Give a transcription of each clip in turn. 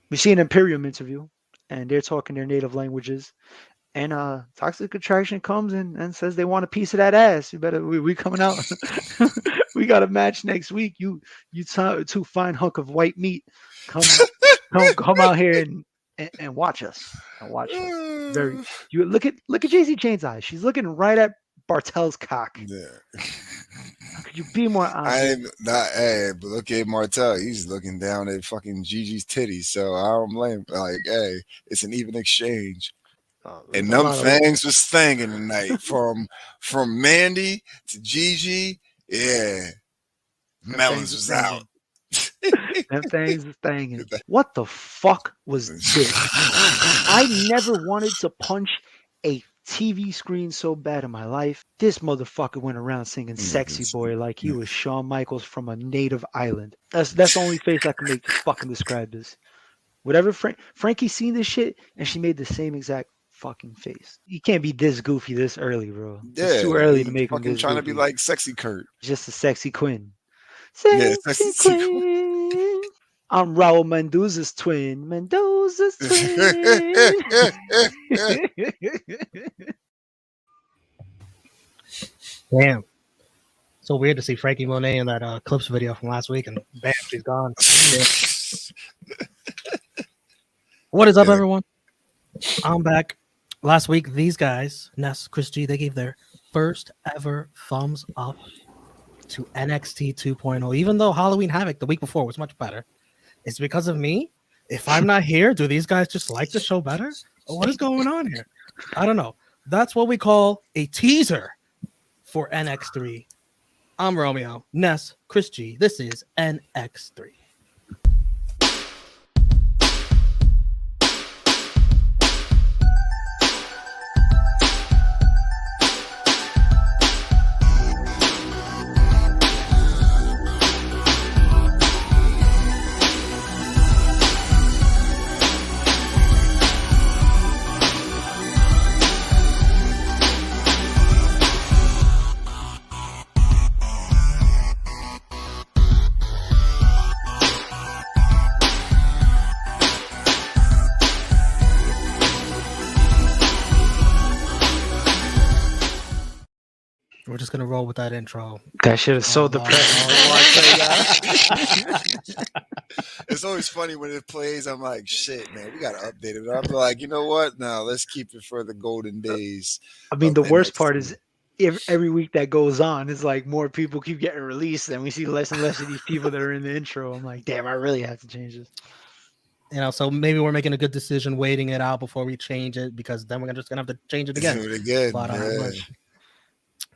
We see an Imperium interview, and they're talking their native languages. And Toxic Attraction comes and says they want a piece of that ass. You better we coming out. We got a match next week. You two fine hunk of white meat. Come come out here and watch us. And watch us. Very you look at JC Chain's eyes. She's looking right at Bartel's cock. Yeah. How could you be more I obvious? ain't not hey, but look at Martel. He's looking down at fucking Gigi's titties. So I don't blame. Like, hey, it's an even exchange. There's And a them lot of things was thangin' tonight from Mandy to Gigi. Yeah, them things Melons is was out. thangin'. Them things is thangin'. What the fuck was this? I never wanted to punch a TV screen so bad in my life. This motherfucker went around singing "Sexy Boy" like he was Shawn Michaels from a native island. That's the only face I can make to fucking describe this. Whatever Frankie seen this shit and she made the same exact fucking face. You can't be this goofy this early, bro. It's Yeah, too early to he make him fucking this trying to be goofy. like sexy Kurt. Just a sexy queen. Yeah, Sexy sexy Kurt. queen. I'm Raul Mendoza's twin. Mendoza's twin. Damn. So weird to see Frankie Monet in that clips video from last week, and bam, she's gone. What is up, Yeah. everyone? I'm back. Last week, these guys, Ness, Chris G, they gave their first ever thumbs up to NXT 2.0, even though Halloween Havoc the week before was much better. It's because of me. If I'm not here, do these guys just like the show better? Or what is going on here? I don't know. That's what we call a teaser for NX3. I'm Romeo, Ness, Chris G. This is NX3. We're just gonna roll with that intro. That shit is so depressing. It's always funny when it plays. I'm like, shit, man, we gotta update it. I'm like, you know what? No, let's keep it for the golden days I mean, of the worst part NXT. is every week that goes on, it's like more people keep getting released, and we see less and less of these people that are in the intro. I'm like, damn, I really have to change this. So maybe we're making a good decision waiting it out before we change it, because then we're just gonna have to change it again. Do it again. But Yeah.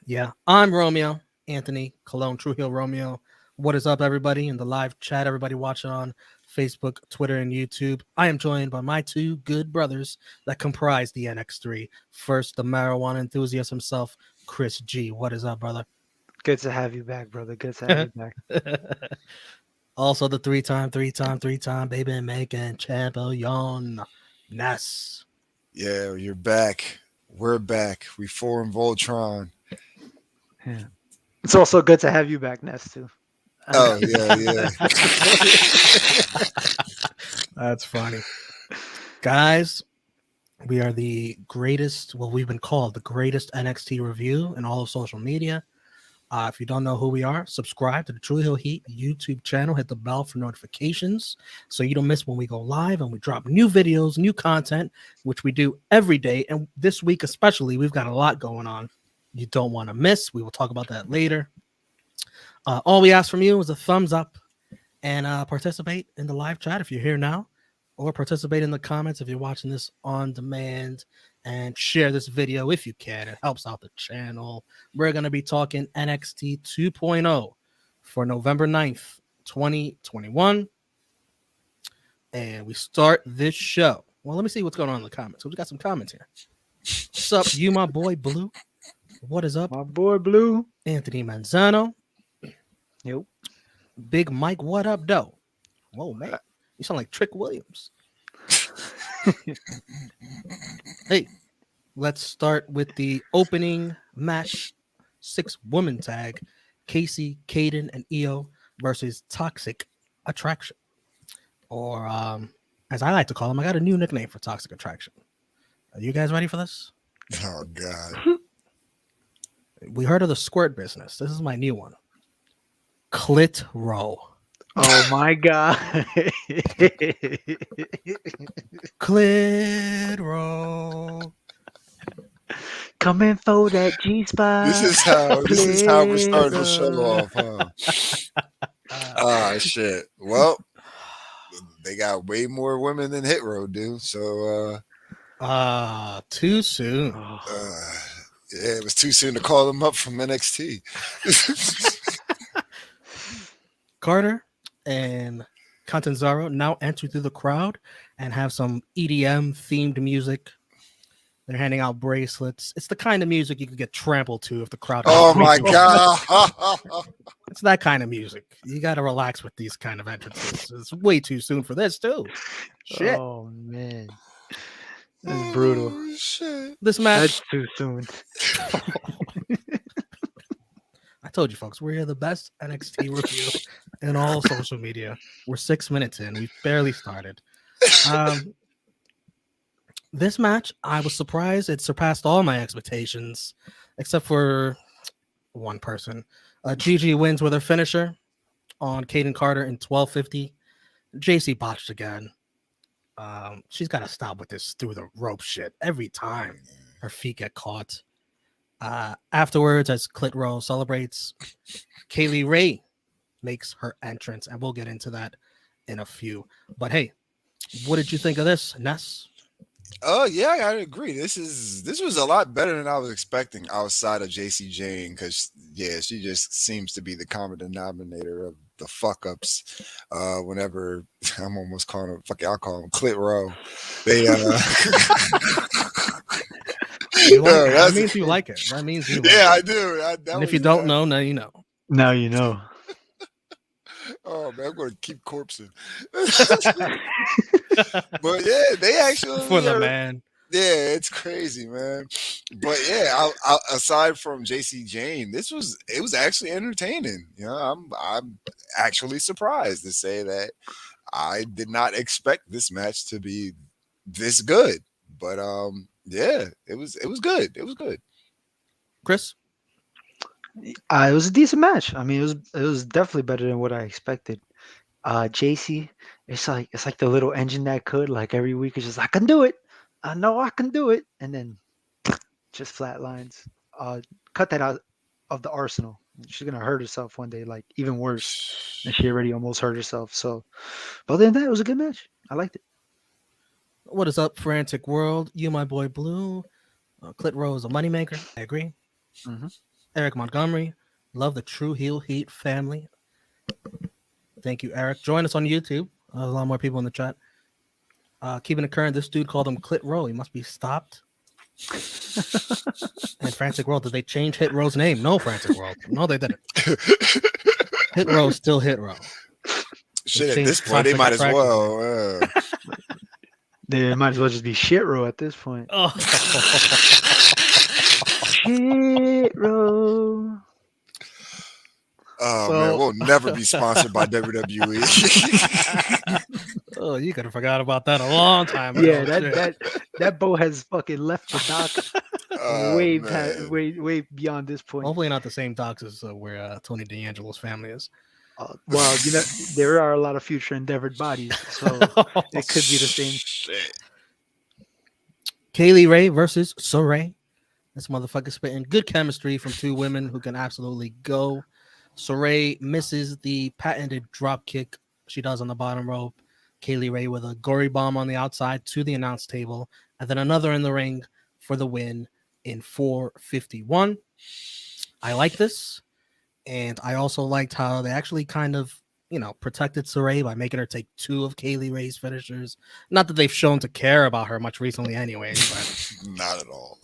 yeah, I'm Romeo, Anthony Cologne, True Heel Romeo. What is up, everybody in the live chat? Everybody watching on Facebook, Twitter, and YouTube. I am joined by my two good brothers that comprise the NX3. First, the marijuana enthusiast himself, Chris G. What is up, brother? Good to have you back, brother. Good to have you back. Also, the three-time baby making champion, Ness. Yeah, you're back. We're back. We formed Voltron. Yeah. It's also good to have you back, Ness, too. Oh, yeah. That's funny. Guys, we are the greatest, well, we've been called the greatest NXT review in all of social media. If you don't know who we are, subscribe to the True Hill Heat YouTube channel. Hit the bell for notifications so you don't miss when we go live and we drop new videos, new content, which we do every day. And this week especially, we've got a lot going on you don't want to miss. We will talk about that later. All we ask from you is a thumbs up and participate in the live chat if you're here now, or participate in the comments if you're watching this on demand, and share this video if you can. It helps out the channel. We're going to be talking NXT 2.0 for November 9th, 2021. And we start this show. Well, let me see what's going on in the comments. We got some comments here. What's up, you, my boy, Blue? What is up? My boy, Blue. Anthony Manzano. Yep. Big Mike, what up, though? Whoa, man. You sound like Trick Williams. Hey, let's start with the opening match. 6-woman tag. Casey, Caden, and Io versus Toxic Attraction. Or as I like to call them, I got a new nickname for Toxic Attraction. Are you guys ready for this? Oh God. We heard of the squirt business. This is my new one. Clit row. Oh my god. Clit row. Coming for that G spot. This is how we're starting the show off, huh? Ah, shit. Well, they got way more women than Hit Row do, so Too soon. yeah, it was too soon to call them up from NXT. Carter and Catanzaro now enter through the crowd and have some EDM themed music. They're handing out bracelets. It's the kind of music you could get trampled to if the crowd. Oh my god! It's that kind of music. You got to relax with these kind of entrances. It's way too soon for this too. Shit. Oh man, that's brutal. Oh, shit. This match. That's too soon. I told you, folks, we're the best NXT review in all social media. We're 6 minutes in. We've barely started. This match, I was surprised. It surpassed all my expectations, except for one person. Gigi Wins with her finisher on Kaden Carter in 12:50. JC botched again. She's got to stop with this through the rope shit every time her feet get caught. Afterwards, as Clit Row celebrates, Kaylee Ray makes her entrance, and we'll get into that in a few. But hey, what did you think of this, Ness? Oh yeah, I agree. This was a lot better than I was expecting outside of JC Jane, because she just seems to be the common denominator of the fuck ups. Whenever I'm almost calling them I'll call them Clit Row. They that means you like it. That means you like I it. do. And if you don't know, now you know. Now you know. Oh man, I'm going to keep corpsing. But yeah, they actually For the man. Yeah, it's crazy, man. But yeah, aside from JC Jane, it was actually entertaining. You know, I'm actually surprised to say that I did not expect this match to be this good. But yeah, it was good. It was good. Chris? It was a decent match. I mean, it was definitely better than what I expected. JC, it's like the little engine that could. Like every week, it's just I can do it. I know I can do it, and then just flatlines. Cut that out of the arsenal. She's gonna hurt herself one day, like even worse. And she already almost hurt herself. So, but other than that, it was a good match. I liked it. What is up, Frantic World? You, my boy Blue. Clit Row is a moneymaker. I agree. Mm-hmm. Eric Montgomery. Love the True Heel Heat family. Thank you, Eric. Join us on YouTube. A lot more people in the chat. Keeping it current, this dude called him Clit Row. He must be stopped. And Frantic World, did they change Hit Row's name? No, Frantic World. No, they didn't. Hit Row is still Hit Row. Shit, at this point, they might as well. They might as well just be shit row at this point. Oh. Shit row. Oh man, we'll never be sponsored by WWE. Oh, you could have forgot about that a long time ago. Yeah, that boat has fucking left the dock way beyond this point. Hopefully not the same docks as where Tony D'Angelo's family is. Well, you know, there are a lot of future endeavored bodies, so it could be the same. Shit. Kaylee Ray versus Shirai. This motherfucker spitting good chemistry from two women who can absolutely go. Shirai misses the patented drop kick she does on the bottom rope. Kaylee Ray with a gory bomb on the outside to the announce table, and then another in the ring for the win in 4:51. I like this, and I also liked how they actually kind of, protected Shirai by making her take two of Kaylee Ray's finishers. Not that they've shown to care about her much recently, anyways. But not at all.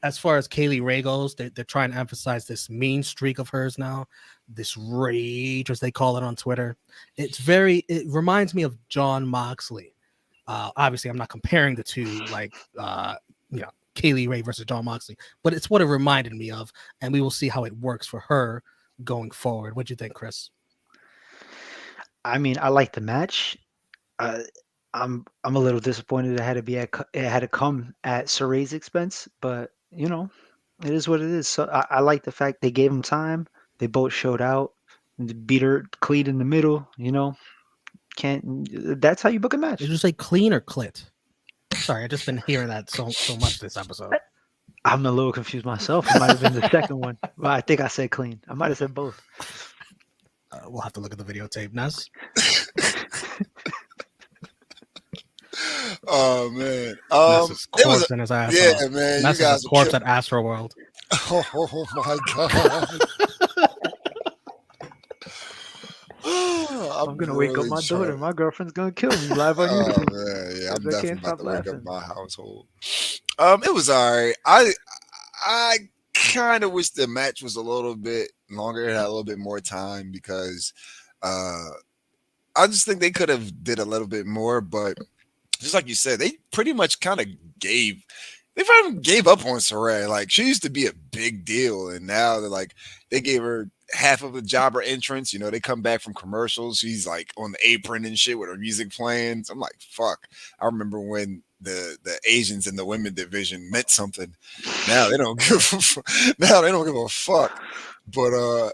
As far as Kaylee Ray goes, they're trying to emphasize this mean streak of hers now, this rage, as they call it on Twitter. It reminds me of Jon Moxley. Obviously, I'm not comparing the two, Kaylee Ray versus Jon Moxley, but it's what it reminded me of, and we will see how it works for her going forward. What do you think, Chris? I mean, I like the match. I'm a little disappointed it had to be it had to come at Saray's expense, but you know, it is what it is. So I like the fact they gave him time. They both showed out. And beat her clean in the middle. You know, can't. That's how you book a match. Did you say clean or clit? Sorry, I've just been hearing that so much this episode. I'm a little confused myself. It might have been the second one, but I think I said clean. I might have said both. We'll have to look at the videotape. Ness? Oh man, Ness is corpse in his ass. Yeah, man, Ness you guys is a corpse at Astroworld. Oh my god. I'm gonna wake up my daughter. My girlfriend's gonna kill me live on YouTube. Oh man, yeah, I'm I definitely can't about stop to wake laughing. up my household. It was alright. I kind of wish the match was a little bit longer. It had a little bit more time because I just think they could have did a little bit more. But just like you said, they pretty much kind of gave up on Shirai. Like, she used to be a big deal, and now they're like, they gave her half of a jobber entrance. You know, they come back from commercials, she's like on the apron and shit with her music playing. So I'm like, fuck. I remember when the Asians in the women division meant something. Now they don't give a fuck. But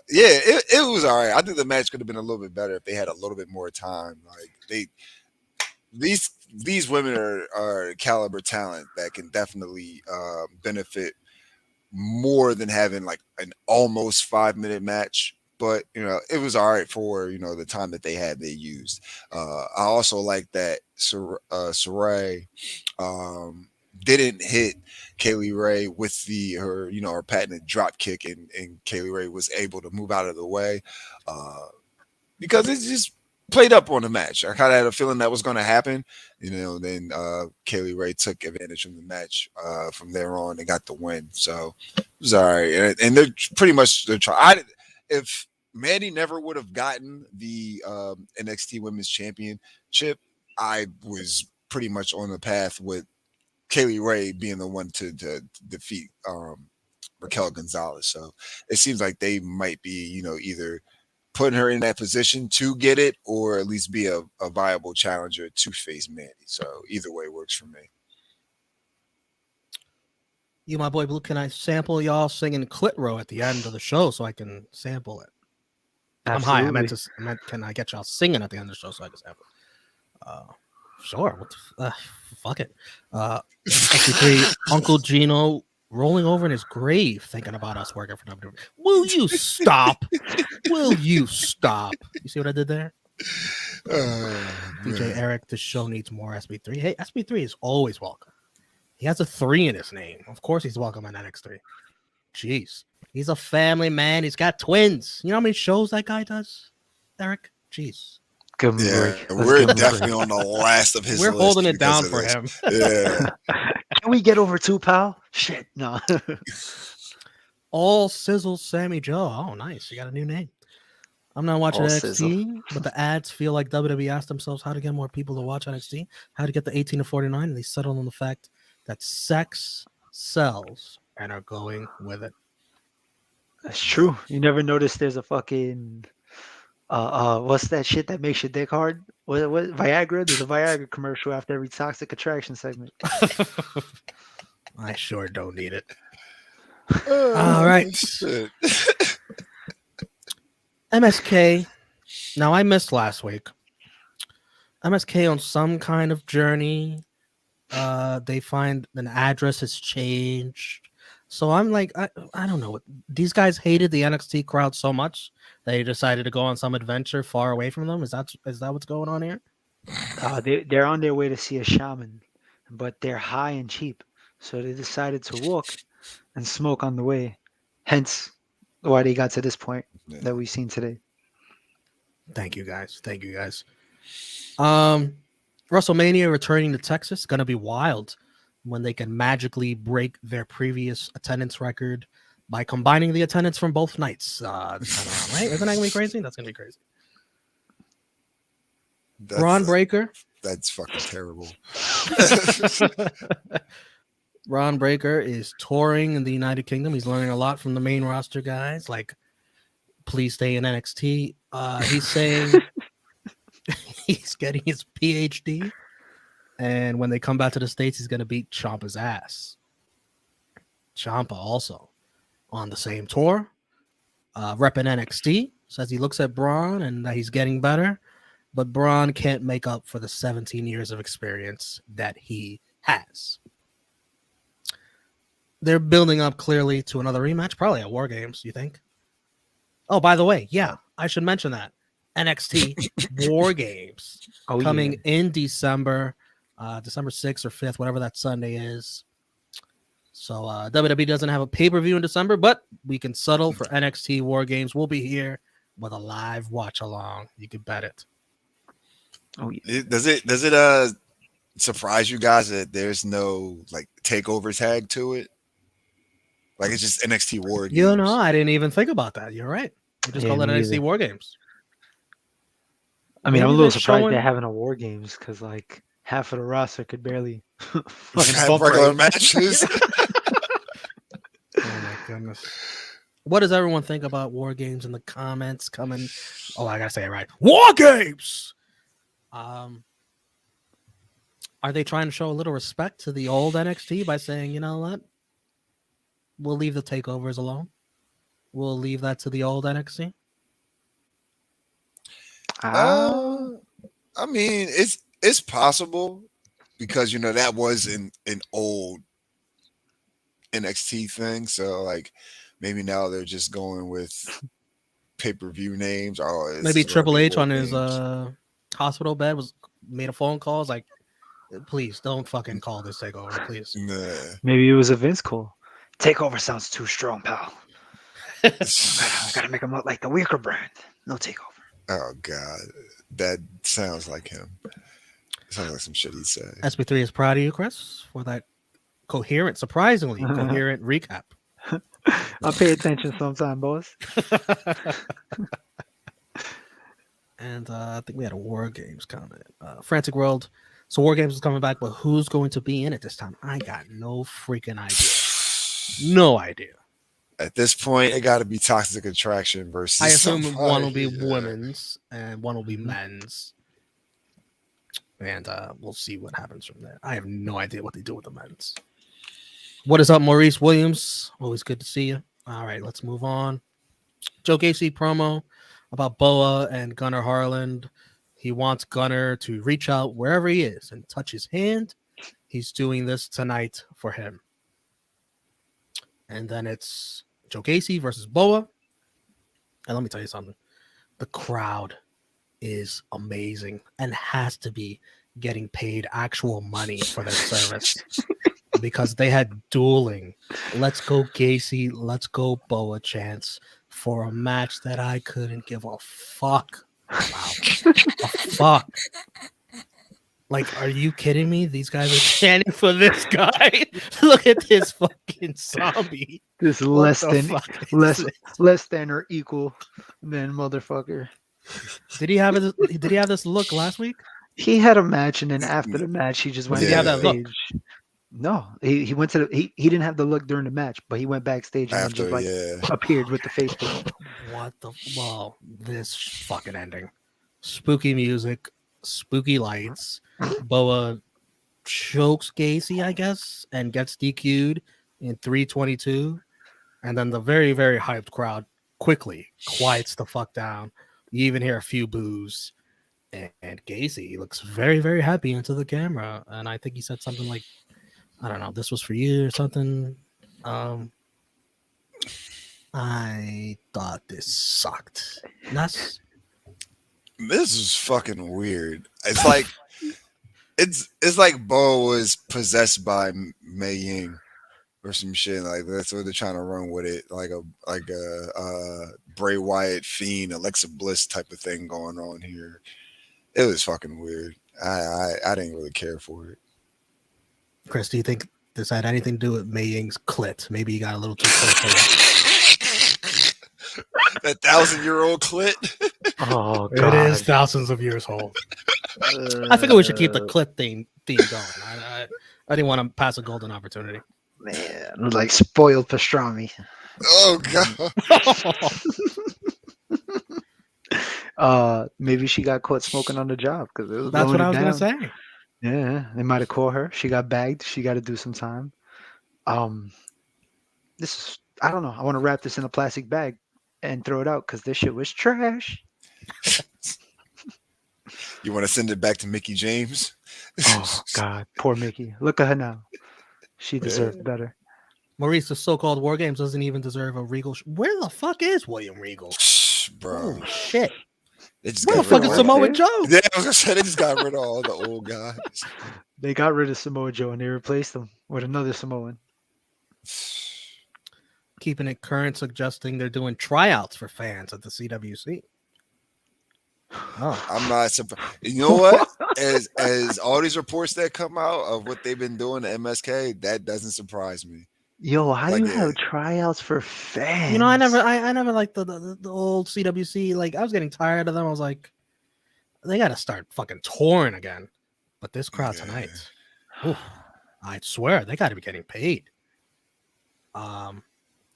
yeah, it was all right. I think the match could have been a little bit better if they had a little bit more time. Like, these women are caliber talent that can definitely benefit more than having like an almost 5-minute match. But you know, it was all right for, you know, the time that they used. I also like that Sarai didn't hit Kaylee Ray with her patented drop kick, and Kaylee Ray was able to move out of the way because it just played up on the match. I kind of had a feeling that was going to happen, you know. Then Kaylee Ray took advantage of the match from there on and got the win. So it was all right. And they're pretty much trying. If Mandy never would have gotten the NXT Women's Championship, I was pretty much on the path with Kaylee Ray being the one to defeat Raquel Gonzalez. So it seems like they might be, you know, either putting her in that position to get it, or at least be a viable challenger to face Mandy. So either way works for me. You, my boy Blue, can I sample y'all singing Clit Row at the end of the show so I can sample it? Absolutely. I'm high. I meant, can I get y'all singing at the end of the show so I can sample it? Sure. Fuck it. SB3, Uncle Gino rolling over in his grave thinking about us working for WWE. Will you stop? Will you stop? You see what I did there? DJ Eric, the show needs more SB3. Hey, SB3 is always welcome. He has a 3 in his name. Of course he's welcome on NX3. Jeez. He's a family man. He's got twins. You know how many shows that guy does, Eric? Jeez. Yeah, we're definitely on the last of his We're list. holding it down for him. Yeah. Can we get over 2, pal? Shit, no. All Sizzle Sammy Joe. Oh, nice. You got a new name. I'm not watching All NXT, Sizzle. but the ads feel like WWE asked themselves how to get more people to watch NXT, how to get the 18 to 49, and they settled on the fact that sex sells and are going with it. That's true. You never noticed there's a fucking what's that shit that makes your dick hard? What Viagra? There's a Viagra commercial after every toxic attraction segment. I sure don't need it. All right. MSK. Now, I missed last week. MSK on some kind of journey. They find an address has changed. So I'm like, I don't know. These guys hated the NXT crowd so much they decided to go on some adventure far away from them. Is that what's going on here? They're on their way to see a shaman, but they're high and cheap. So they decided to walk and smoke on the way. Hence why they got to this point that we've seen today. Thank you, guys. WrestleMania returning to Texas, going to be wild when they can magically break their previous attendance record by combining the attendance from both nights this time around, right? Isn't that going to be crazy? That's going to be crazy. Ron Breaker. That's fucking terrible. Ron Breaker is touring in the United Kingdom. He's learning a lot from the main roster guys, like, please stay in NXT. He's saying he's getting his PhD And when they come back to the States, he's going to beat Ciampa's ass. Ciampa also on the same tour, repping NXT, says he looks at Braun and that he's getting better, but Braun can't make up for the 17 years of experience that he has. They're building up clearly to another rematch, probably at War Games, you think? Oh, by the way, yeah, I should mention that. NXT War Games coming in December, December 6th or 5th, whatever that Sunday is. So WWE doesn't have a pay-per-view in December, but we can settle for NXT War Games. We'll be here with a live watch-along. You can bet it. Oh, yeah. Does it surprise you guys that there's no like takeover tag to it? Like it's just NXT War Games. You know, I didn't even think about that. You're right. You just call it NXT War Games. I mean, I'm a little surprised they're having a War Games because like half of the roster could barely have regular matches. Oh my goodness. What does everyone think about War Games in the comments coming? Oh, I gotta say it right. War Games! Are they trying to show a little respect to the old NXT by saying, you know what? We'll leave the takeovers alone. We'll leave that to the old NXT. I mean, it's possible because you know that was an old NXT thing. So like maybe now they're just going with pay-per-view names. Or maybe Triple H on his hospital bed made a phone call. Like, please don't fucking call this takeover, please. Nah. Maybe it was a Vince call. Takeover sounds too strong, pal. I gotta make him look like the weaker brand. No takeover. Oh God, that sounds like him. Sounds like some shit he'd say. SB3 is proud of you, Chris, for that coherent, surprisingly coherent recap. I'll pay attention sometime, boss. And I think we had a War Games comment. Frantic World. So War Games is coming back, but who's going to be in it this time? I got no freaking idea. No idea. At this point, it got to be Toxic Attraction versus. I assume one will be women's and one will be men's. And we'll see what happens from there. I have no idea what they do with the men's. What is up, Maurice Williams? Always good to see you. All right, let's move on. Joe Gacy promo about Boa and Gunnar Harland. He wants Gunnar to reach out wherever he is and touch his hand. He's doing this tonight for him. And then it's Joe Gacy versus Boa. And let me tell you something. The crowd is amazing and has to be getting paid actual money for their service because they had dueling "Let's go Gacy, let's go Boa" chants for a match that I couldn't give a fuck about. A fuck. Like, are you kidding me? These guys are chanting for this guy. Look at this fucking zombie. This less than or equal than motherfucker. Did he have this look last week? He had a match, and then after the match, he just went backstage. No, he went to he didn't have the look during the match, but he went backstage and just appeared with the face paint. What the this fucking ending. Spooky music, spooky lights. Boa chokes Gacy, I guess, and gets DQ'd in 3:22. And then the very, very hyped crowd quickly quiets the fuck down. You even hear a few boos. And Gacy looks very, very happy into the camera. And I think he said something like, I don't know, this was for you or something. I thought this sucked. Ness? This is fucking weird. It's like it's like Bo was possessed by Mei Ying or some shit like that's what they're trying to run with it, like a Bray Wyatt Fiend, Alexa Bliss type of thing going on here. It was fucking weird. I didn't really care for it. Chris, do you think this had anything to do with Mei Ying's clit? Maybe he got a little too close to that. That 1,000-year-old clit. Oh God. It is thousands of years old. I figure we should keep the clit theme going. I didn't want to pass a golden opportunity. Man, like spoiled pastrami. Oh God. Maybe she got caught smoking on the job because that's what I was gonna say. Yeah, they might have caught her. She got bagged. She got to do some time. This is, I don't know. I want to wrap this in a plastic bag and throw it out because this shit was trash. You want to send it back to Mickey James? Oh God, poor Mickey. Look at her now. She deserved better. Maurice, the so-called War Games doesn't even deserve a Regal. Where the fuck is William Regal? Bro, Holy shit! they just Where the got fuck rid is of all Samoa the- Joe? Yeah, I was gonna say they just got rid of all the old guys. They got rid of Samoa Joe and they replaced him with another Samoan. Keeping it current, suggesting they're doing tryouts for fans at the CWC. Oh, I'm not surprised. You know what? As all these reports that come out of what they've been doing to MSK, that doesn't surprise me. Yo, how do Like, you yeah. have tryouts for fans? you know, I never liked the old CWC. Like, I was getting tired of them. I was like, they got to start fucking touring again. But this crowd Yeah. tonight, oof, I swear they got to be getting paid.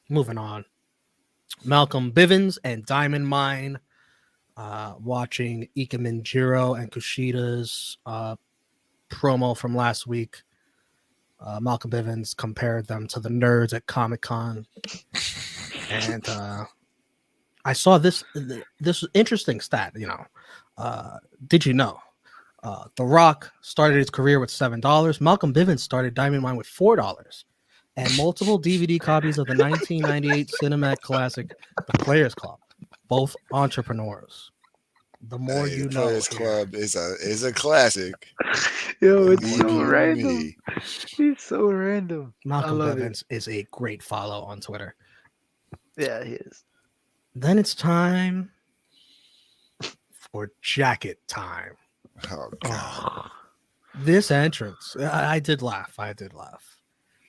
Moving on. Malcolm Bivens and Diamond Mine. Watching Ikemen Jiro and Kushida's promo from last week. Malcolm Bivens compared them to the nerds at Comic-Con. And I saw this interesting stat, you know. Did you know? The Rock started his career with $7. Malcolm Bivens started Diamond Mine with $4. And multiple DVD copies of the 1998 cinematic classic, The Players Club. Both entrepreneurs. The more you the know. Players here. Club is a classic. Yo, it's Believe so you random. me. He's so random. Malcolm I love Bivens is a great follow on Twitter. Yeah, he is. Then it's time for jacket time. Oh god. Oh, This entrance, I did laugh.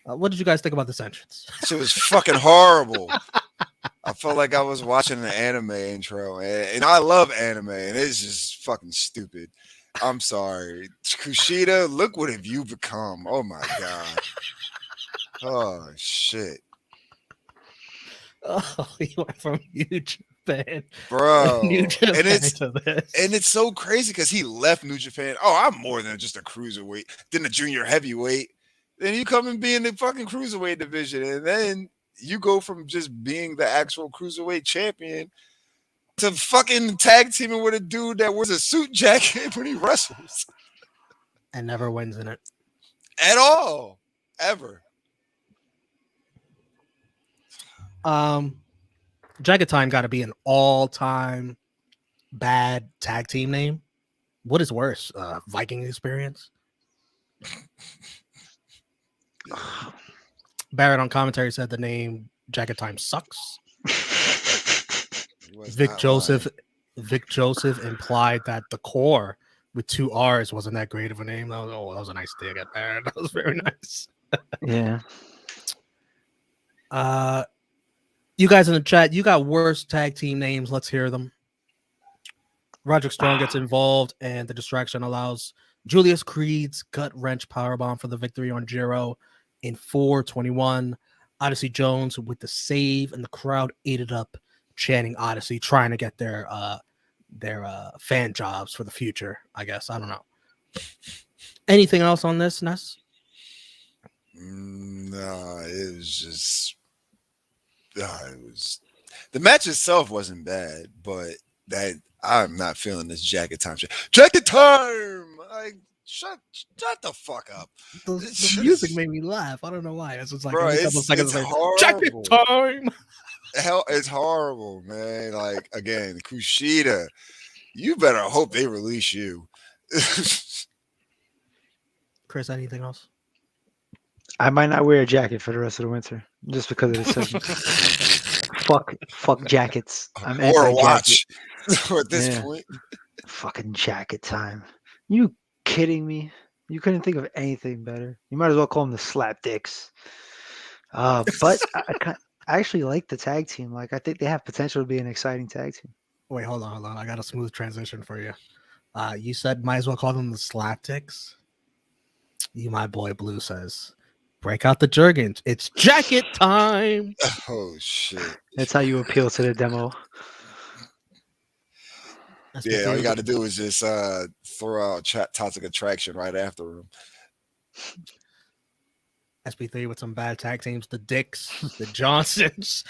What did you guys think about this entrance? Shit was fucking horrible. I felt like I was watching an anime intro, and I love anime, and it's just fucking stupid. I'm sorry, Kushida. Look what have you become? Oh my god. Oh shit, Oh, you went from New Japan, bro. New Japan And it's to this. and it's so crazy because he left New Japan. Oh, I'm more than just a cruiserweight, then a junior heavyweight. Then you come and be in the fucking cruiserweight division, and then you go from just being the actual cruiserweight champion to fucking tag teaming with a dude that wears a suit jacket when he wrestles And never wins in it. at all, ever. Jacket Time got to be an all-time bad tag team name. What is worse, Viking Experience? Barrett on commentary said the name Jacket Time sucks. He was Vic not Joseph lying. implied that the core with 2 R's wasn't that great of a name. That was a nice dig at Barrett. That was very nice. yeah. You guys in the chat, you got worse tag team names. Let's hear them. Roderick Strong gets involved, and the distraction allows Julius Creed's gut wrench powerbomb for the victory on Jiro in 4:21. Odyssey Jones with the save, and the crowd ate it up, chanting Odyssey, trying to get their fan jobs for the future. I guess I don't know. Anything else on this, Ness? No, it was just. It was the match itself wasn't bad, but that I'm not feeling this jacket time shit. Jacket time! Like shut the fuck up. The music made me laugh. I don't know why. It's just like Bro, every couple of seconds, it's like, horrible. jacket time. Hell, it's horrible, man. Like again, Kushida, you better hope they release you. Chris, anything else? I might not wear a jacket for the rest of the winter just because of this segment. fuck jackets. I'm or a anti-jacket. watch. So at this Yeah. point, Fucking jacket time. You kidding me? You couldn't think of anything better. You might as well call them the slap dicks. But I actually like the tag team. Like I think they have potential to be an exciting tag team. Wait, hold on. I got a smooth transition for you. You said might as well call them the slapticks. You, my boy Blue says, break out the Jergens. It's jacket time. oh shit. That's how you appeal to the demo. Yeah, all you SB3 got to do is just throw out Toxic Attraction right after him. SB3 with some bad tag teams, the Dicks, the Johnsons,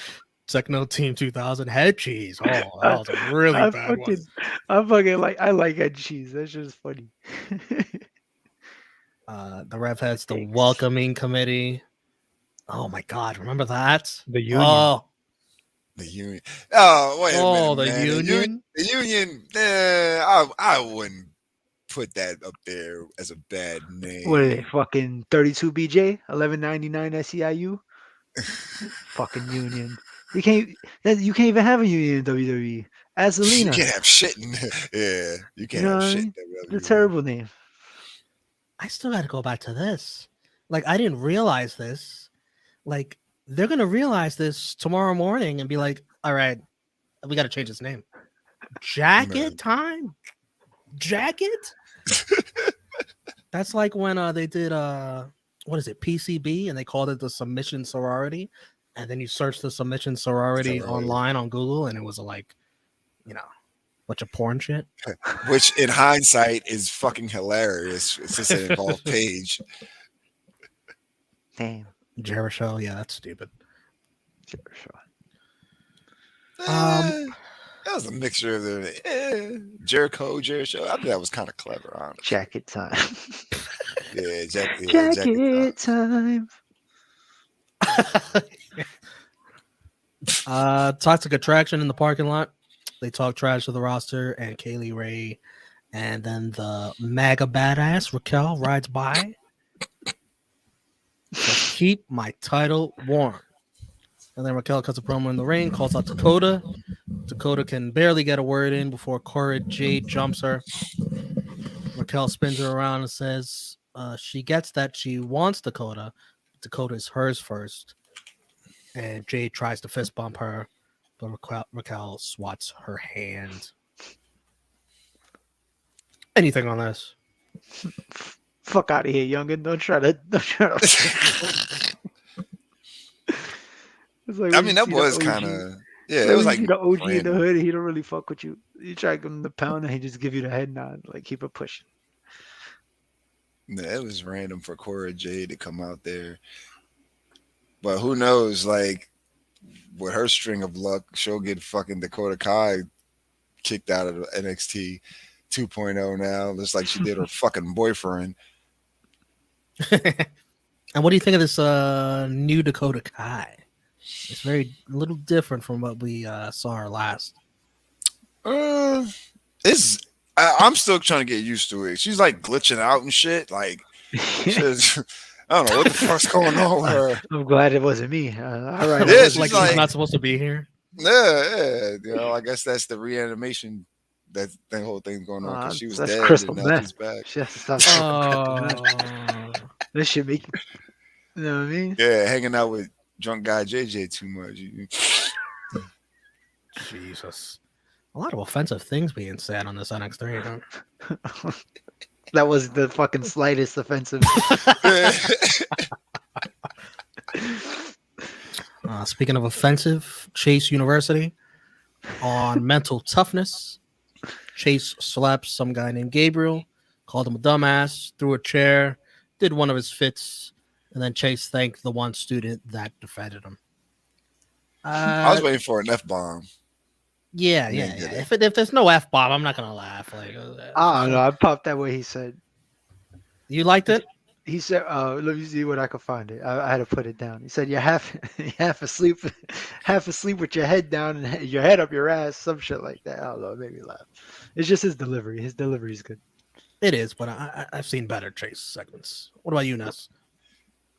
Techno Team 2000, Head Cheese. Oh, that was a really I bad one. I like head cheese. That's just funny. The Rev Heads, the Dicks. Welcoming Committee. Oh my God, remember that? The Union. Oh, The Union. Oh, wait a oh, minute, the man. Union. The Union. I wouldn't put that up there as a bad name. What are they? Fucking 32 BJ, 11.99 SEIU. Fucking Union. You can't even have a union in WWE. As You Selena. can't have shit in yeah. You You can't know have what I shit mean? in It's a WWE. terrible name. I still got to go back to this. Like, I didn't realize this. Like, they're gonna realize this tomorrow morning and be like, "All right, we got to change his name. Jacket Man. time, jacket." That's like when they did what is it, PCB, and they called it the Submission Sorority, and then you search the Submission Sorority online on Google, and it was like, you know, bunch of porn shit. Which in hindsight is fucking hilarious. It's just an involved page. Damn. Jericho, yeah, that's stupid. Jericho. That was a mixture of the Jericho. I think that was kind of clever, honestly. Jacket time. Yeah, Jacket time. Toxic Attraction in the parking lot. They talk trash to the roster and Kaylee Ray, and then the MAGA badass Raquel rides by. So keep my title warm. And then Raquel cuts a promo in the ring, calls out Dakota. Dakota can barely get a word in before Cora Jade jumps her. Raquel spins her around and says she gets that she wants Dakota. Dakota is hers first. And Jade tries to fist bump her, but Raquel swats her hand. Anything on this? Fuck out of here, youngin. Don't try to. It's like I when mean, you that see the was OG. kind of yeah. Like It was when you like see the OG in the random. hood, he don't really fuck with you. You try to give him the pound, and he just give you the head nod. Like keep it pushing. Yeah, it was random for Cora Jade to come out there, but who knows? Like with her string of luck, she'll get fucking Dakota Kai kicked out of NXT 2.0 now. Looks like she did her fucking boyfriend. And what do you think of this new Dakota Kai? It's a little different from what we saw her last. It's I'm still trying to get used to it. She's like glitching out and shit. Like she's, I don't know what the fuck's going on with her. I'm glad it wasn't me. All right, Yeah, Like she's she's not supposed to be here. Yeah. You know, I guess that's the reanimation. That whole thing's going on because she was that's dead crystal and now meth. she's back. She has to stop smoking crystal meth. Oh, This should make you know what I mean? Yeah, hanging out with drunk guy JJ too much. Jesus. A lot of offensive things being said on this NX3. Huh? That was the fucking slightest offensive. Speaking of offensive, Chase University on mental toughness. Chase slapped some guy named Gabriel, called him a dumbass, threw a chair, did one of his fits, and then Chase thanked the one student that defended him. I was waiting for an F-bomb. Yeah. If there's no F-bomb, I'm not going to laugh. Like, I don't know. I popped that way he said. You liked it? He said, let me see what I can find it. I had to put it down. He said, you're half asleep with your head down and your head up your ass, some shit like that. I don't know. It made me laugh. It's just his delivery. His delivery is good. It is, but I've seen better Chase segments. What about you, Ness?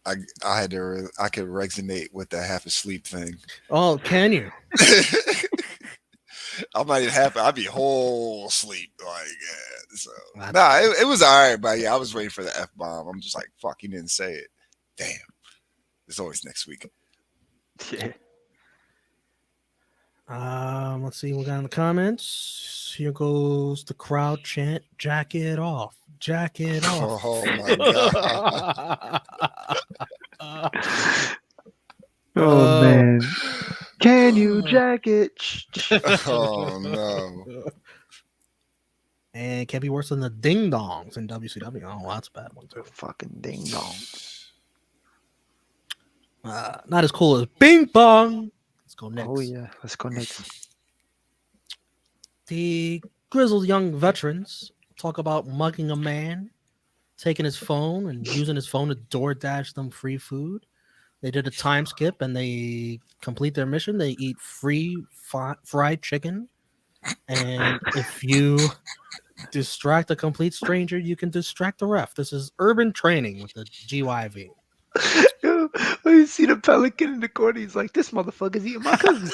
I could resonate with that half asleep thing. Oh, can you? I'm not even half. I'd be whole asleep. Like, yeah. So it was all right, but yeah, I was waiting for the F-bomb. I'm just like, fuck, he didn't say it. Damn. It's always next week. Yeah. Let's see what we got in the comments. Here goes the crowd chant, jacket off. Jacket off. Oh my god. Oh man. Can you jacket? Oh no. And can't be worse than the Ding Dongs in WCW. Oh, that's a bad one too. Fucking ding dongs. Not as cool as Bing Bong. Let's go next. Oh yeah, let's go next. The grizzled young veterans talk about mugging a man, taking his phone and using his phone to DoorDash them free food. They did a time skip and they complete their mission. They eat free fried chicken. And if you distract a complete stranger, you can distract the ref. This is urban training with the GYV. You see the pelican in the corner. He's like, "This motherfucker's eating my cousin."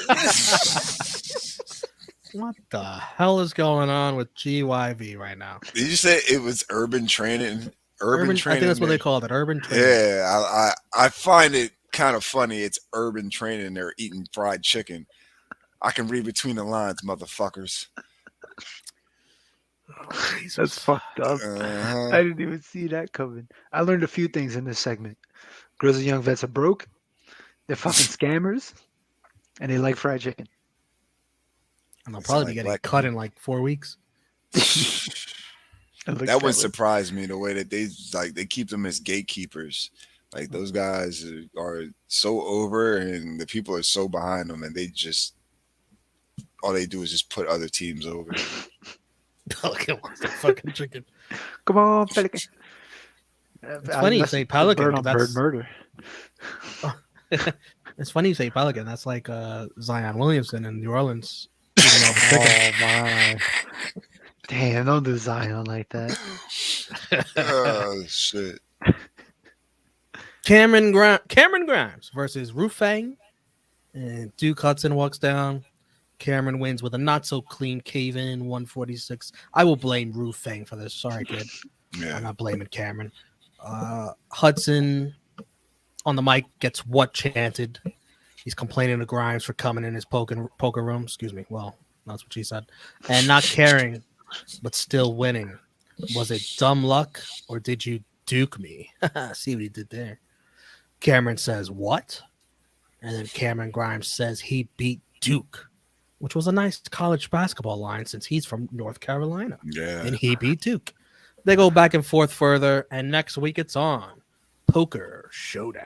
What the hell is going on with GYV right now? Did you say it was urban training? Urban training. I think that's what they called it. Urban training. Yeah, I find it kind of funny. It's urban training. They're eating fried chicken. I can read between the lines, motherfuckers. Oh, That's fucked up. I didn't even see that coming. I learned a few things in this segment. Grizzled young vets are broke. They're fucking scammers, and they like fried chicken. And they'll probably be getting cut in like 4 weeks. That would surprise me, the way that they keep them as gatekeepers. Like, those guys are so over, and the people are so behind them, and they just all they do is just put other teams over. Pelican wants the fucking chicken. Come on, Pelican. It's funny you say Pelican. That's bird murder. It's funny you say Pelican. That's like Zion Williamson in New Orleans. Oh my! Damn, don't do Zion like that. Oh shit! Cameron Grimes versus Rufang, and Duke Hudson walks down. Cameron wins with a not so clean cave-in 146. I will blame Rufang for this. Sorry, kid. Yeah. I'm not blaming Cameron. Hudson on the mic gets what chanted. He's complaining to Grimes for coming in his poker room. Excuse me. Well, that's what she said. And not caring, but still winning. Was it dumb luck, or did you duke me? See what he did there. Cameron says, what? And then Cameron Grimes says he beat Duke, which was a nice college basketball line since he's from North Carolina. Yeah. And he beat Duke. They go back and forth further, and next week it's on Poker Showdown.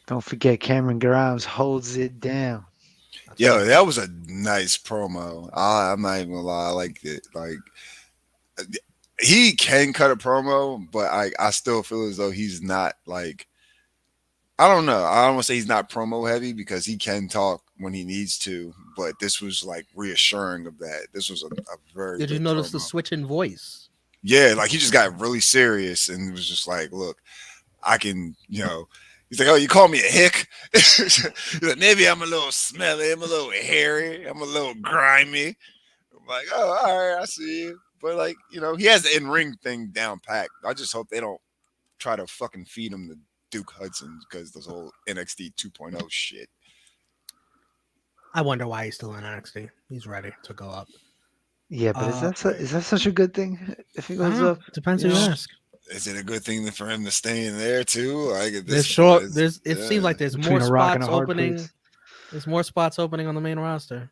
Don't forget, Cameron Grimes holds it down. Yo, that was a nice promo. I'm not even gonna lie, I liked it. Like, he can cut a promo, but I still feel as though he's not, like, I don't know. I don't want to say he's not promo heavy, because he can talk when he needs to, but this was like reassuring of that. This was a very Did you notice the switch in voice? Yeah, like, he just got really serious and was just like, look, I can, he's like, oh, you call me a hick? He's like, maybe I'm a little smelly, I'm a little hairy, I'm a little grimy. I'm like, oh, all right, I see you. But, like, he has the in-ring thing down packed. I just hope they don't try to fucking feed him the Duke Hudson, because this whole NXT 2.0 shit. I wonder why he's still in NXT. He's ready to go up. Yeah, but is that such a good thing if he goes up? Depends who you ask. Is it a good thing for him to stay in there too? Like, it seems like there's Between more a rock and spots a hard opening. place. There's more spots opening on the main roster.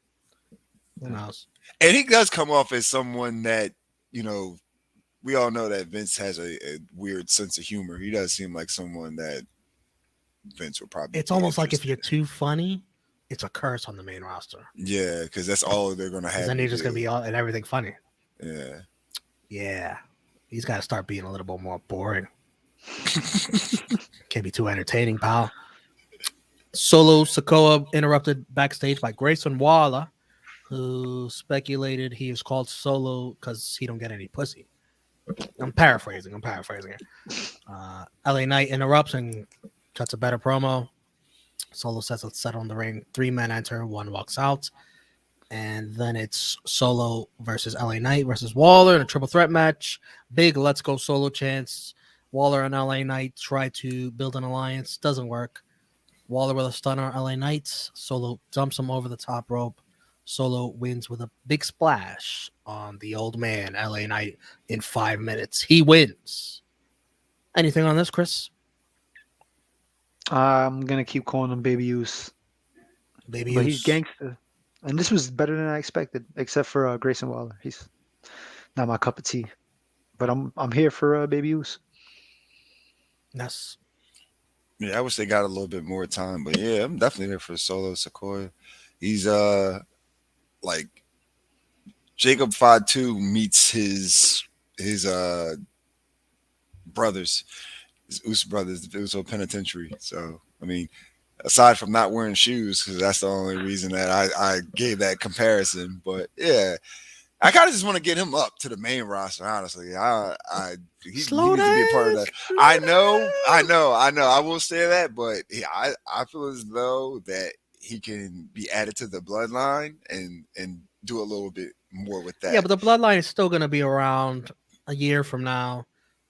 Who knows? And he does come off as someone that, we all know that Vince has a weird sense of humor. He does seem like someone that Vince would probably. It's almost like if you're too funny, it's a curse on the main roster. Yeah, because that's all they're gonna have. Then you're just gonna be all and everything funny. Yeah. Yeah. He's got to start being a little bit more boring. Can't be too entertaining, pal. Solo Sikoa interrupted backstage by Grayson Waller, who speculated he is called Solo because he don't get any pussy. I'm paraphrasing here. LA Knight interrupts and cuts a better promo. Solo says let's settle in the ring. 3 men enter, 1 walks out. And then it's Solo versus LA Knight versus Waller in a triple threat match. Big let's go Solo chance. Waller and LA Knight try to build an alliance. Doesn't work. Waller with a stunner. LA Knight. Solo dumps him over the top rope. Solo wins with a big splash on the old man, LA Knight, in 5 minutes. He wins. Anything on this, Chris? I'm going to keep calling him Baby Use. Baby But Use. he's gangster. And this was better than I expected, except for Grayson Waller. He's not my cup of tea. But I'm here for Baby Uso. Yes. Yeah, I wish they got a little bit more time, but yeah, I'm definitely there for Solo Sequoia. He's like Jacob Fatu meets his brothers, his Uso brothers, the Uso Penitentiary. So I mean, aside from not wearing shoes, because that's the only reason that I gave that comparison. But yeah, I kind of just want to get him up to the main roster. Honestly, he needs to be a part of that. I know. I will say that, but yeah, I feel as though that he can be added to the bloodline and do a little bit more with that. Yeah, but the bloodline is still going to be around a year from now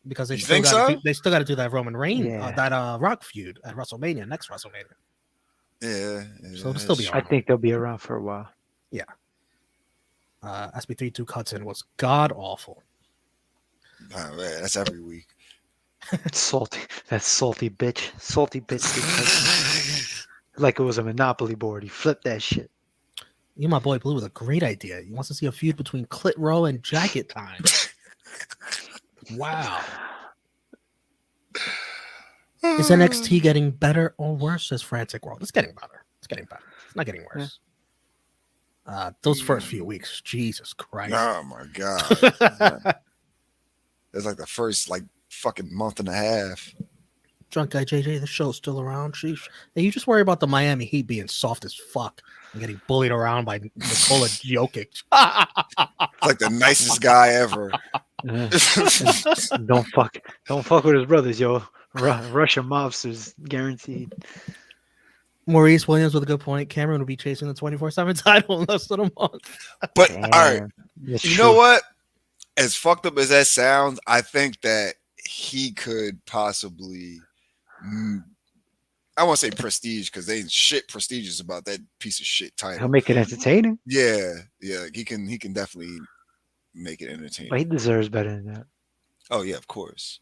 because they You still think got so? they still got to do that Roman Reigns, Yeah. that Rock feud at WrestleMania, next WrestleMania. Yeah, So it'll still be I around. think they'll be around for a while. Yeah. SB32 cuts in was god awful. Oh, man, that's every week. Salty. That salty bitch. Salty bitch. Like it was a Monopoly board. He flipped that shit. You, my boy Blue, with a great idea. He wants to see a feud between Clit Row and Jacket Time. Wow. Is NXT getting better or worse? Says Frantic World. It's getting better. It's getting better. It's not getting worse. Those first few weeks, Jesus Christ. Oh my god. It's like the first fucking month and a half. Drunk Guy JJ, the show's still around. Sheesh. Hey, you just worry about the Miami Heat being soft as fuck and getting bullied around by Nikola Jokic. Like the nicest guy ever. Don't fuck with his brothers, yo. Russian mobsters, guaranteed. Maurice Williams with a good point. Cameron will be chasing the 24/7 title in less than a month. But Damn, all right, that's you true. know what? As fucked up as that sounds, I think that he could possibly. I won't say prestige because they ain't shit prestigious about that piece of shit title. He'll make it entertaining. Yeah, he can definitely make it entertaining. But he deserves better than that. Oh yeah, of course.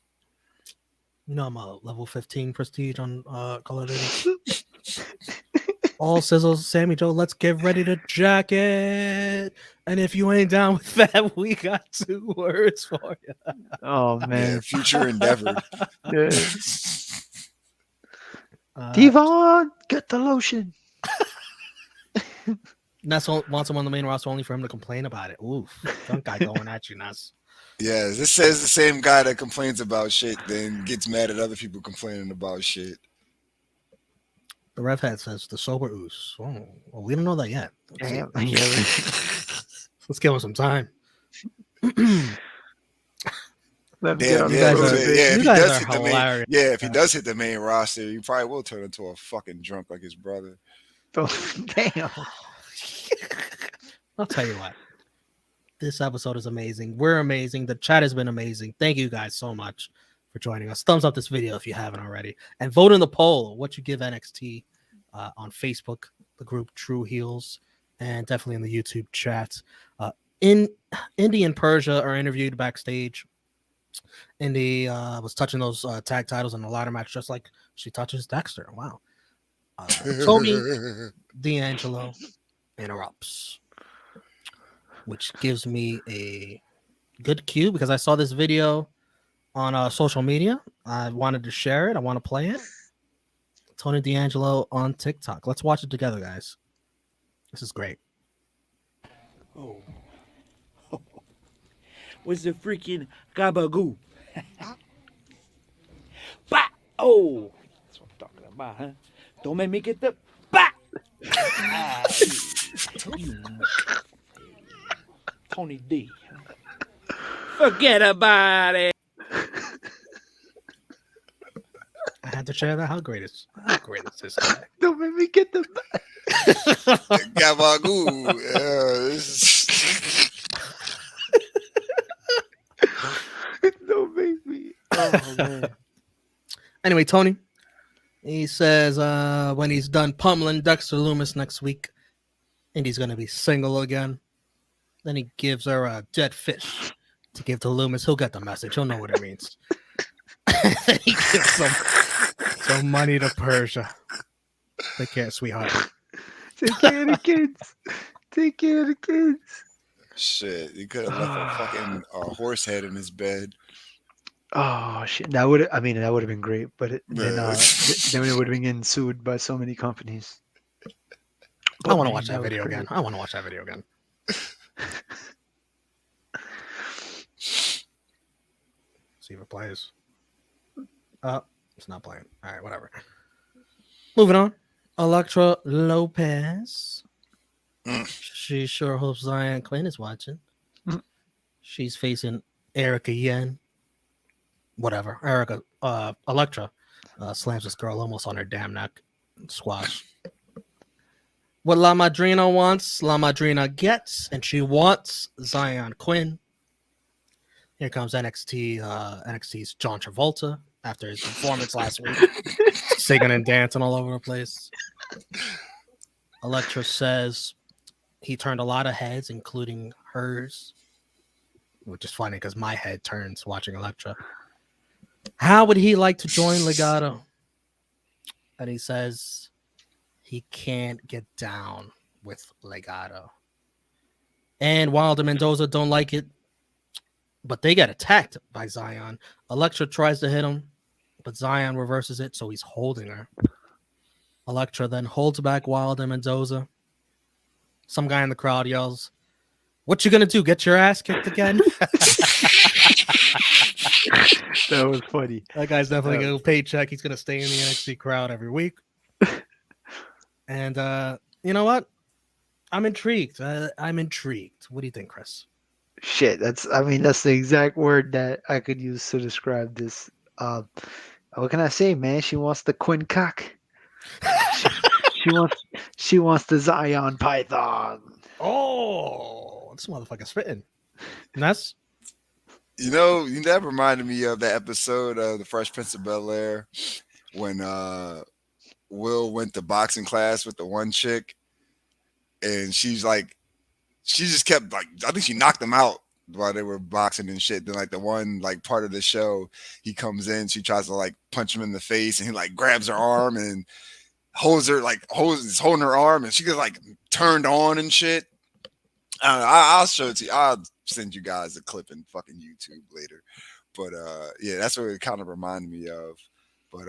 You know I'm a level 15 prestige on Call of Duty. All sizzles, Sammy Joe, let's get ready to jack it. And if you ain't down with that, we got 2 words for you. Oh man. Yeah, future endeavor. Yeah. Devon, get the lotion. Ness wants him on the main roster only for him to complain about it. Oof. Drunk Guy going at you, Ness. Yeah, this says the same guy that complains about shit then gets mad at other people complaining about shit. The Rev Head says the sober ooze. Oh, well, we don't know that yet. Damn. Let's give him some time. Let me Damn, get on yeah, the Rose, road, yeah, if You he guys does are hit the main, hilarious. yeah, if he does hit the main roster, he probably will turn into a fucking drunk like his brother. Damn. I'll tell you what. This episode is amazing. We're amazing. The chat has been amazing. Thank you guys so much for joining us. Thumbs up this video if you haven't already. And vote in the poll what you give NXT on Facebook, the group True Heels, and definitely in the YouTube chat. Indy and Persia are interviewed backstage. Indy was touching those tag titles in the ladder match just like she touches Dexter. Wow. Tony D'Angelo interrupts, which gives me a good cue because I saw this video on social media. I wanted to share it. I want to play it. Tony D'Angelo on TikTok. Let's watch it together, guys. This is great. Oh. What's the freaking gabagoo? Bah! Oh! That's what I'm talking about, huh? Don't make me get the bah! Tony D. Forget about it. I had to share that. How great is this guy? Don't make me get the Gabagoo. Don't make me. Oh man. Anyway, Tony, he says when he's done pummeling Dexter Lumis next week, Indy's going to be single again. Then he gives her a dead fish to give to Lumis. He'll get the message. He'll know what it means. Then he gives some money to Persia. Take care, sweetheart. Take care of the kids. Take care of the kids. Shit, he could have left a fucking horse head in his bed. Oh shit! That would I mean that would have been great, but then Yeah. then it would have been getting sued by so many companies. I want to man, watch that was video great. again. I want to watch that video again. See if it plays. It's not playing. All right, whatever. Moving on. Electra Lopez. She sure hopes Zion Quinn is watching. She's facing Erica Yen. Whatever. Electra slams this girl almost on her damn neck. Squash. What La Madrina wants, La Madrina gets, and she wants Zion Quinn. Here comes NXT's John Travolta after his performance last week, singing and dancing all over the place. Electra says he turned a lot of heads, including hers, which is funny because my head turns watching Electra. How would he like to join Legato? And he says he can't get down with Legato. And Wilder Mendoza don't like it, but they get attacked by Zion. Electra tries to hit him, but Zion reverses it, so he's holding her. Electra then holds back Wilder Mendoza. Some guy in the crowd yells, "What you gonna do? Get your ass kicked again?" That was funny. That guy's definitely gonna paycheck. He's gonna stay in the NXT crowd every week. And you know what? I'm intrigued. I'm intrigued. What do you think, Chris? Shit, that's the exact word that I could use to describe this. What can I say, man? She wants the Quinn cock. She wants the Zion Python. Oh, this motherfucker's spitting. Ness? You know, that reminded me of that episode of The Fresh Prince of Bel-Air when Will went to boxing class with the one chick, and she just kept I think she knocked him out while they were boxing and shit. Then the one part of the show, he comes in, she tries to punch him in the face, and he grabs her arm and holds her holding her arm, and she gets turned on and shit. I don't know, I'll show it to you. I'll send you guys a clip in fucking YouTube later. But yeah, that's what it kind of reminded me of. But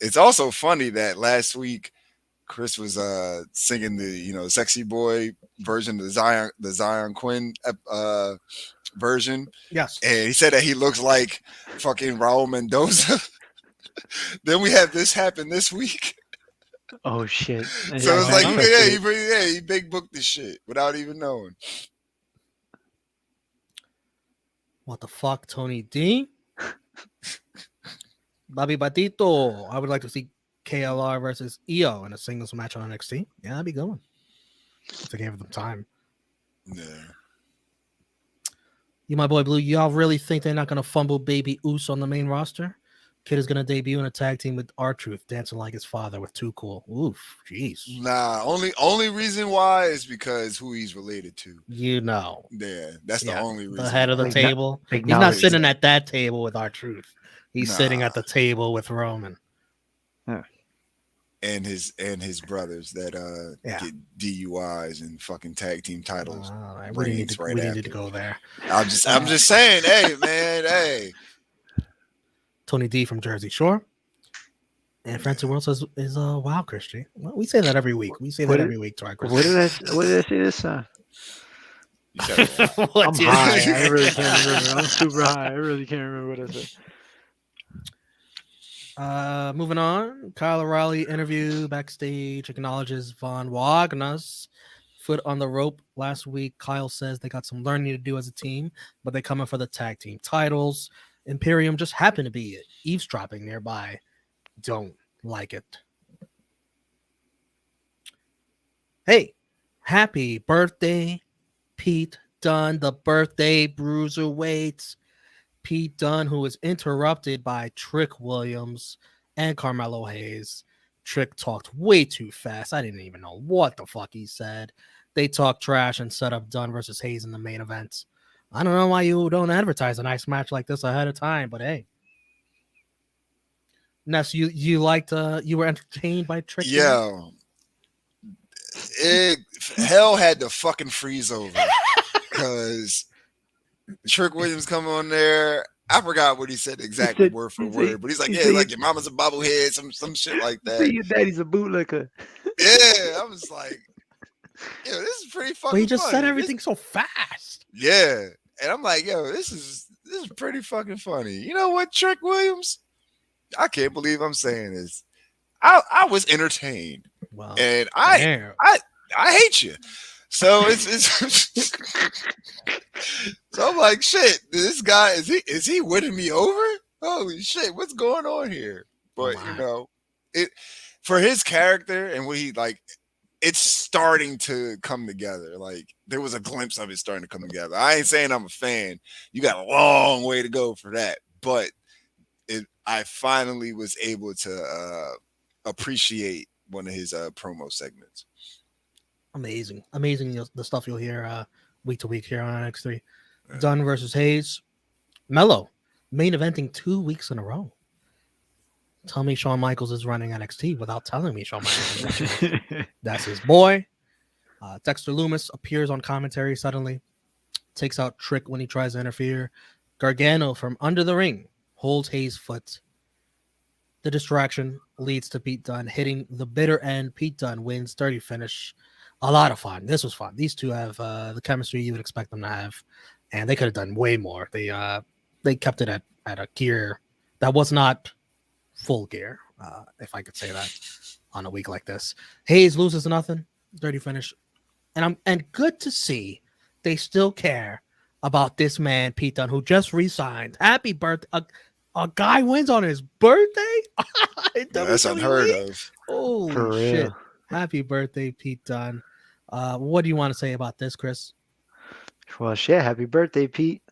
it's also funny that last week Chris was singing the sexy boy version of the Zion Quinn version. Yes. And he said that he looks like fucking Raul Mendoza. Then we have this happen this week. Oh shit! So it's he big booked this shit without even knowing. What the fuck, Tony D? Bobby Batito. I would like to see KLR versus EO in a singles match on NXT. Yeah, that'd be going. If they gave them time. Yeah. You, my boy Blue, y'all really think they're not going to fumble Baby Oos on the main roster? Kid is going to debut in a tag team with R-Truth, dancing like his father with Too Cool. Oof, jeez. Nah, only reason why is because who he's related to. You know. Yeah, that's the only reason. The head of the table. He's not sitting at that table with R-Truth. He's sitting at the table with Roman. And his brothers that get DUIs and fucking tag team titles. We need to go there. I'm just saying, hey man, hey. Tony D from Jersey Shore. And Francis World says is wow, Christy. Well, we say that every week. We say that every week to our Christy. What did I say this time? I'm high. I really can't remember. I'm super high. I really can't remember what I said. Moving on. Kyle O'Reilly interview backstage acknowledges Von Wagner's foot on the rope last week. Kyle says they got some learning to do as a team, but they're coming for the tag team titles. Imperium just happened to be eavesdropping nearby. Don't like it. Hey, happy birthday, Pete Dunne, the birthday Bruiserweight. Pete Dunne, who was interrupted by Trick Williams and Carmelo Hayes. Trick talked way too fast. I didn't even know what the fuck he said. They talked trash and set up Dunne versus Hayes in the main event. I don't know why you don't advertise a nice match like this ahead of time, but hey. Ness, you liked you were entertained by Trick? Yeah. Hell had to fucking freeze over because Trick Williams come on there. I forgot what he said exactly word for word, but he's like, yeah, like your mama's a bobblehead, some shit like that. Your daddy's a bootlicker. Yeah, I was like, yo, this is pretty fucking But he just funny. said everything so fast. Yeah. And I'm like, yo, this is pretty fucking funny. You know what, Trick Williams? I can't believe I'm saying this. I was entertained. Wow. And I hate you. So it's so I'm like, shit, this guy is he winning me over? Holy shit, what's going on here? But you know, it for his character and what he like, it's starting to come together. Like there was a glimpse of it starting to come together. I ain't saying I'm a fan. You got a long way to go for that, but I finally was able to appreciate one of his promo segments. Amazing the stuff you'll hear week to week here on NX3. Yeah. Dunn versus Hayes. Mello main eventing 2 weeks in a row. Tell me Shawn Michaels is running NXT without telling me Shawn Michaels is running. That's his boy. Dexter Lumis appears on commentary suddenly, takes out Trick when he tries to interfere. Gargano from under the ring holds Hayes' foot. The distraction leads to Pete Dunne hitting the bitter end. Pete Dunne wins, 30 finish. A lot of fun. This was fun. These two have the chemistry you would expect them to have, and they could have done way more. They kept it at a gear that was not full gear, if I could say that, on a week like this. Hayes loses nothing, 30 finish, and good to see they still care about this man Pete Dunne who just re-signed. Happy birthday! A guy wins on his birthday. That's unheard of. Holy shit! Happy birthday, Pete Dunne. What do you want to say about this, Chris? Well, shit, happy birthday, Pete.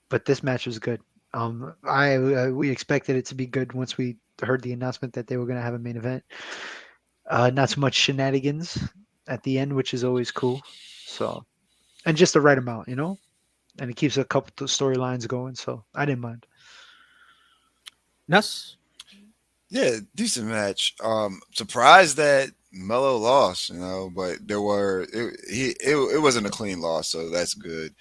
But this match was good. We expected it to be good once we heard the announcement that they were going to have a main event. Not so much shenanigans at the end, which is always cool. So, and just the right amount, you know? And it keeps a couple of storylines going, so I didn't mind. Ness? Yeah, decent match. Surprised that Mello lost, you know, but it wasn't a clean loss, so that's good.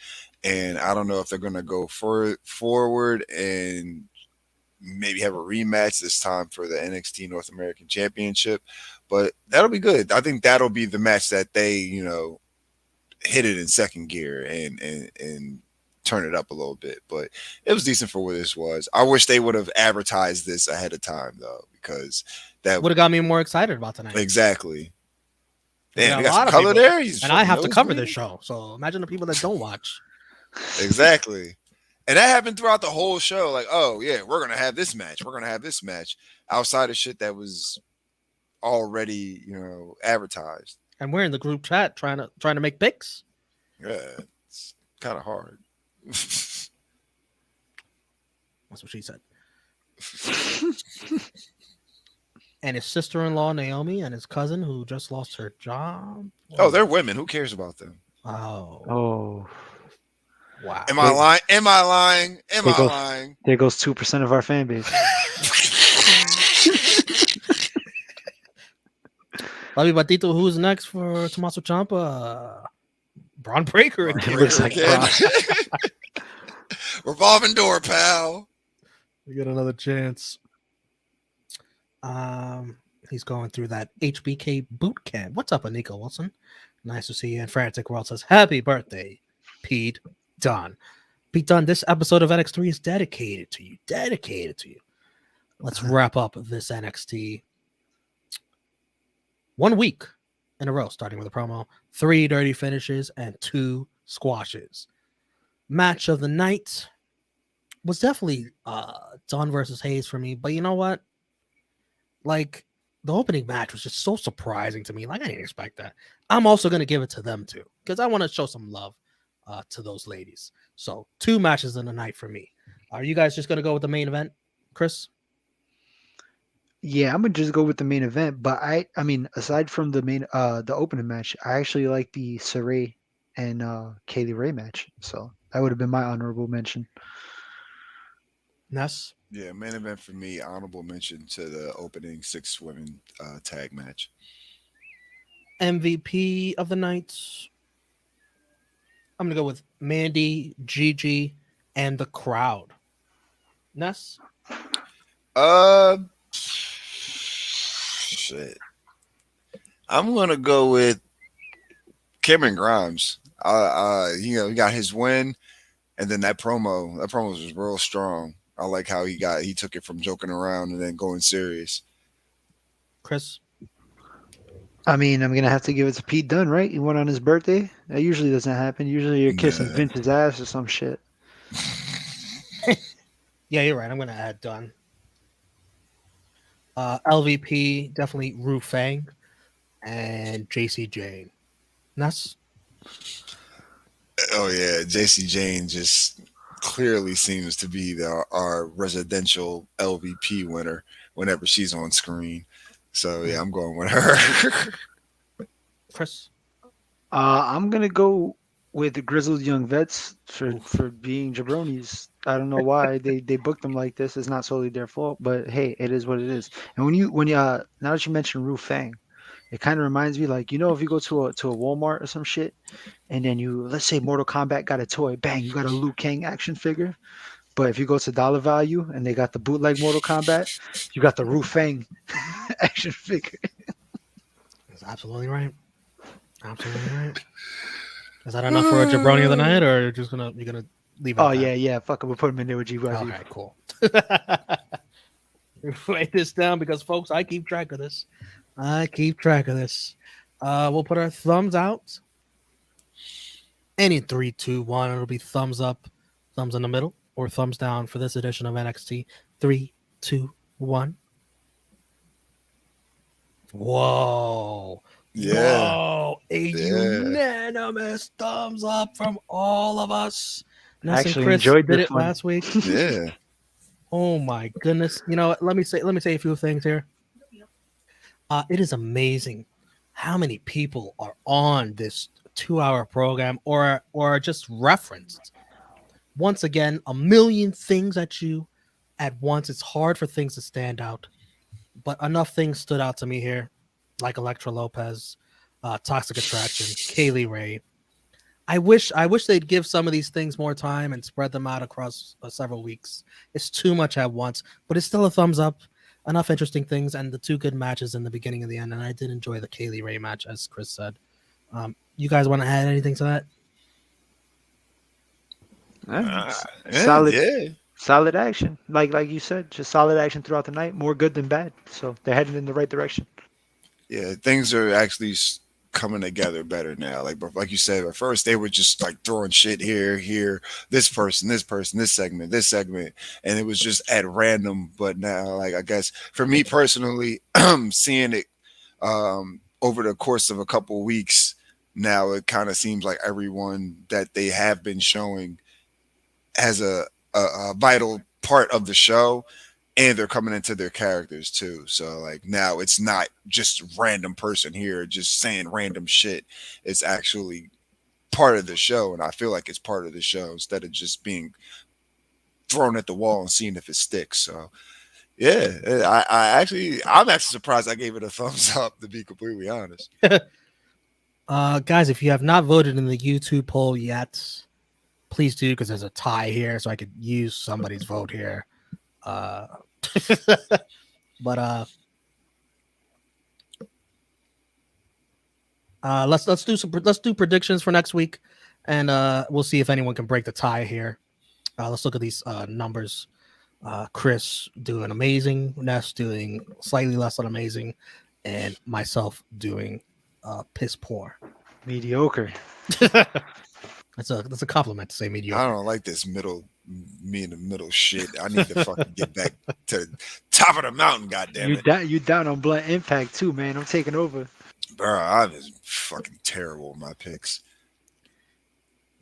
And I don't know if they're gonna go forward and maybe have a rematch this time for the NXT North American Championship, but that'll be good. I think that'll be the match that they, you know, hit it in second gear and turn it up a little bit. But it was decent for what this was. I wish they would have advertised this ahead of time though, because that would have got me more excited about tonight. Exactly. Damn, we got some color there. And I have to cover this show, so imagine the people that don't watch. Exactly. And that happened throughout the whole show. Like, oh yeah, we're gonna have this match. We're gonna have this match outside of shit that was already, you know, advertised. And we're in the group chat trying to make picks. Yeah, it's kind of hard. That's what she said. And his sister-in-law Naomi and his cousin who just lost her job. Oh, they're women. Who cares about them? Oh. Wow. Am I lying? Am I lying? Am I lying? There goes 2% of our fan base. Lavi Batito, who's next for Tommaso Ciampa? Braun Breaker again. Looks like revolving door, pal. We get another chance. He's going through that HBK boot camp. What's up, Anika Wilson? Nice to see you. And Frantic World says, happy birthday, Pete Dunne. Pete Dunne, this episode of NX3 is dedicated to you. Dedicated to you. Let's wrap up this NXT. 1 week in a row, starting with a promo, 3 dirty finishes and 2 squashes. Match of the night was definitely Dunne versus Hayes for me, but you know what? Like, the opening match was just so surprising to me. Like, I didn't expect that. I'm also going to give it to them too, because I want to show some love to those ladies. So 2 matches in the night for me. Are you guys just going to go with the main event, Chris? Yeah, I'm gonna just go with the main event. But I mean, aside from the opening match, I actually like the Shirai and Kaylee Ray match. So that would have been my honorable mention. Ness? Yeah, main event for me, honorable mention to the opening 6 women tag match. MVP of the night. I'm gonna go with Mandy, Gigi, and the crowd. Ness? Shit. I'm gonna go with Cameron Grimes. He got his win, and then that promo was real strong. I like how he took it from joking around and then going serious. Chris? I mean, I'm gonna have to give it to Pete Dunne, right? He went on his birthday. That usually doesn't happen. Usually you're kissing Nah. Vince's ass or some shit. Yeah, you're right. I'm gonna add Dunn. LVP, definitely Ru Fang and JC Jane. Ness? Oh yeah, JC Jane just clearly seems to be our residential LVP winner whenever she's on screen. So yeah, I'm going with her. Chris? I'm gonna go with the grizzled young vets for being jabronis. I don't know why they booked them like this. It's not solely their fault, but hey, it is what it is. And when you now that you mentioned Ru Fang, it kind of reminds me like if you go to a Walmart or some shit, and then let's say Mortal Kombat got a toy, bang, you got a Liu Kang action figure. But if you go to Dollar Value and they got the bootleg Mortal Kombat, you got the Ru Fang action figure. That's absolutely right. Absolutely right. Is that enough for a jabroni of the night, or you're gonna leave it? Oh at that? yeah, fuck it, we'll put him in there with G. Okay, cool. Write this down because, folks, I keep track of this. We'll put our thumbs out. And in 3, 2, 1, it'll be thumbs up, thumbs in the middle, or thumbs down for this edition of NXT. 3, 2, 1. Whoa. Yeah. Whoa. Unanimous thumbs up from all of us. Ness and Chris enjoyed did this it one. last week. Yeah. Oh my goodness. You know what? Let me say a few things here. It is amazing how many people are on this 2-hour program or just referenced. Once again, a million things at you at once. It's hard for things to stand out, but enough things stood out to me here, like Elektra Lopez, Toxic Attraction, Kaylee Ray. I wish they'd give some of these things more time and spread them out across several weeks. It's too much at once, but it's still a thumbs up. Enough interesting things and the 2 good matches in the beginning and the end, and I did enjoy the Kaylee Ray match, as Chris said. You guys want to add anything to that? Solid action. Like you said, just solid action throughout the night. More good than bad. So they're heading in the right direction. Yeah, things are actually coming together better now. Like you said, at first they were just like throwing shit here, this person, this segment, and it was just at random. But now, like, I guess for me personally, seeing it over the course of a couple of weeks, now it kind of seems like everyone that they have been showing has a vital part of the show. And they're coming into their characters too. So like now it's not just random person here just saying random shit. It's actually part of the show. And I feel like it's part of the show instead of just being thrown at the wall and seeing if it sticks. So yeah, I'm actually surprised I gave it a thumbs up, to be completely honest. Guys, if you have not voted in the YouTube poll yet, please do, because there's a tie here, so I could use somebody's vote here. But let's do predictions for next week, and we'll see if anyone can break the tie here. Let's look at these numbers. Chris doing amazing, Ness doing slightly less than amazing, and myself doing piss poor. Mediocre. That's a compliment to say mediocre. I don't like this me in the middle shit. I need to fucking get back to the top of the mountain, goddammit. You down on Blunt Impact too, man. I'm taking over. Bro, I was fucking terrible with my picks.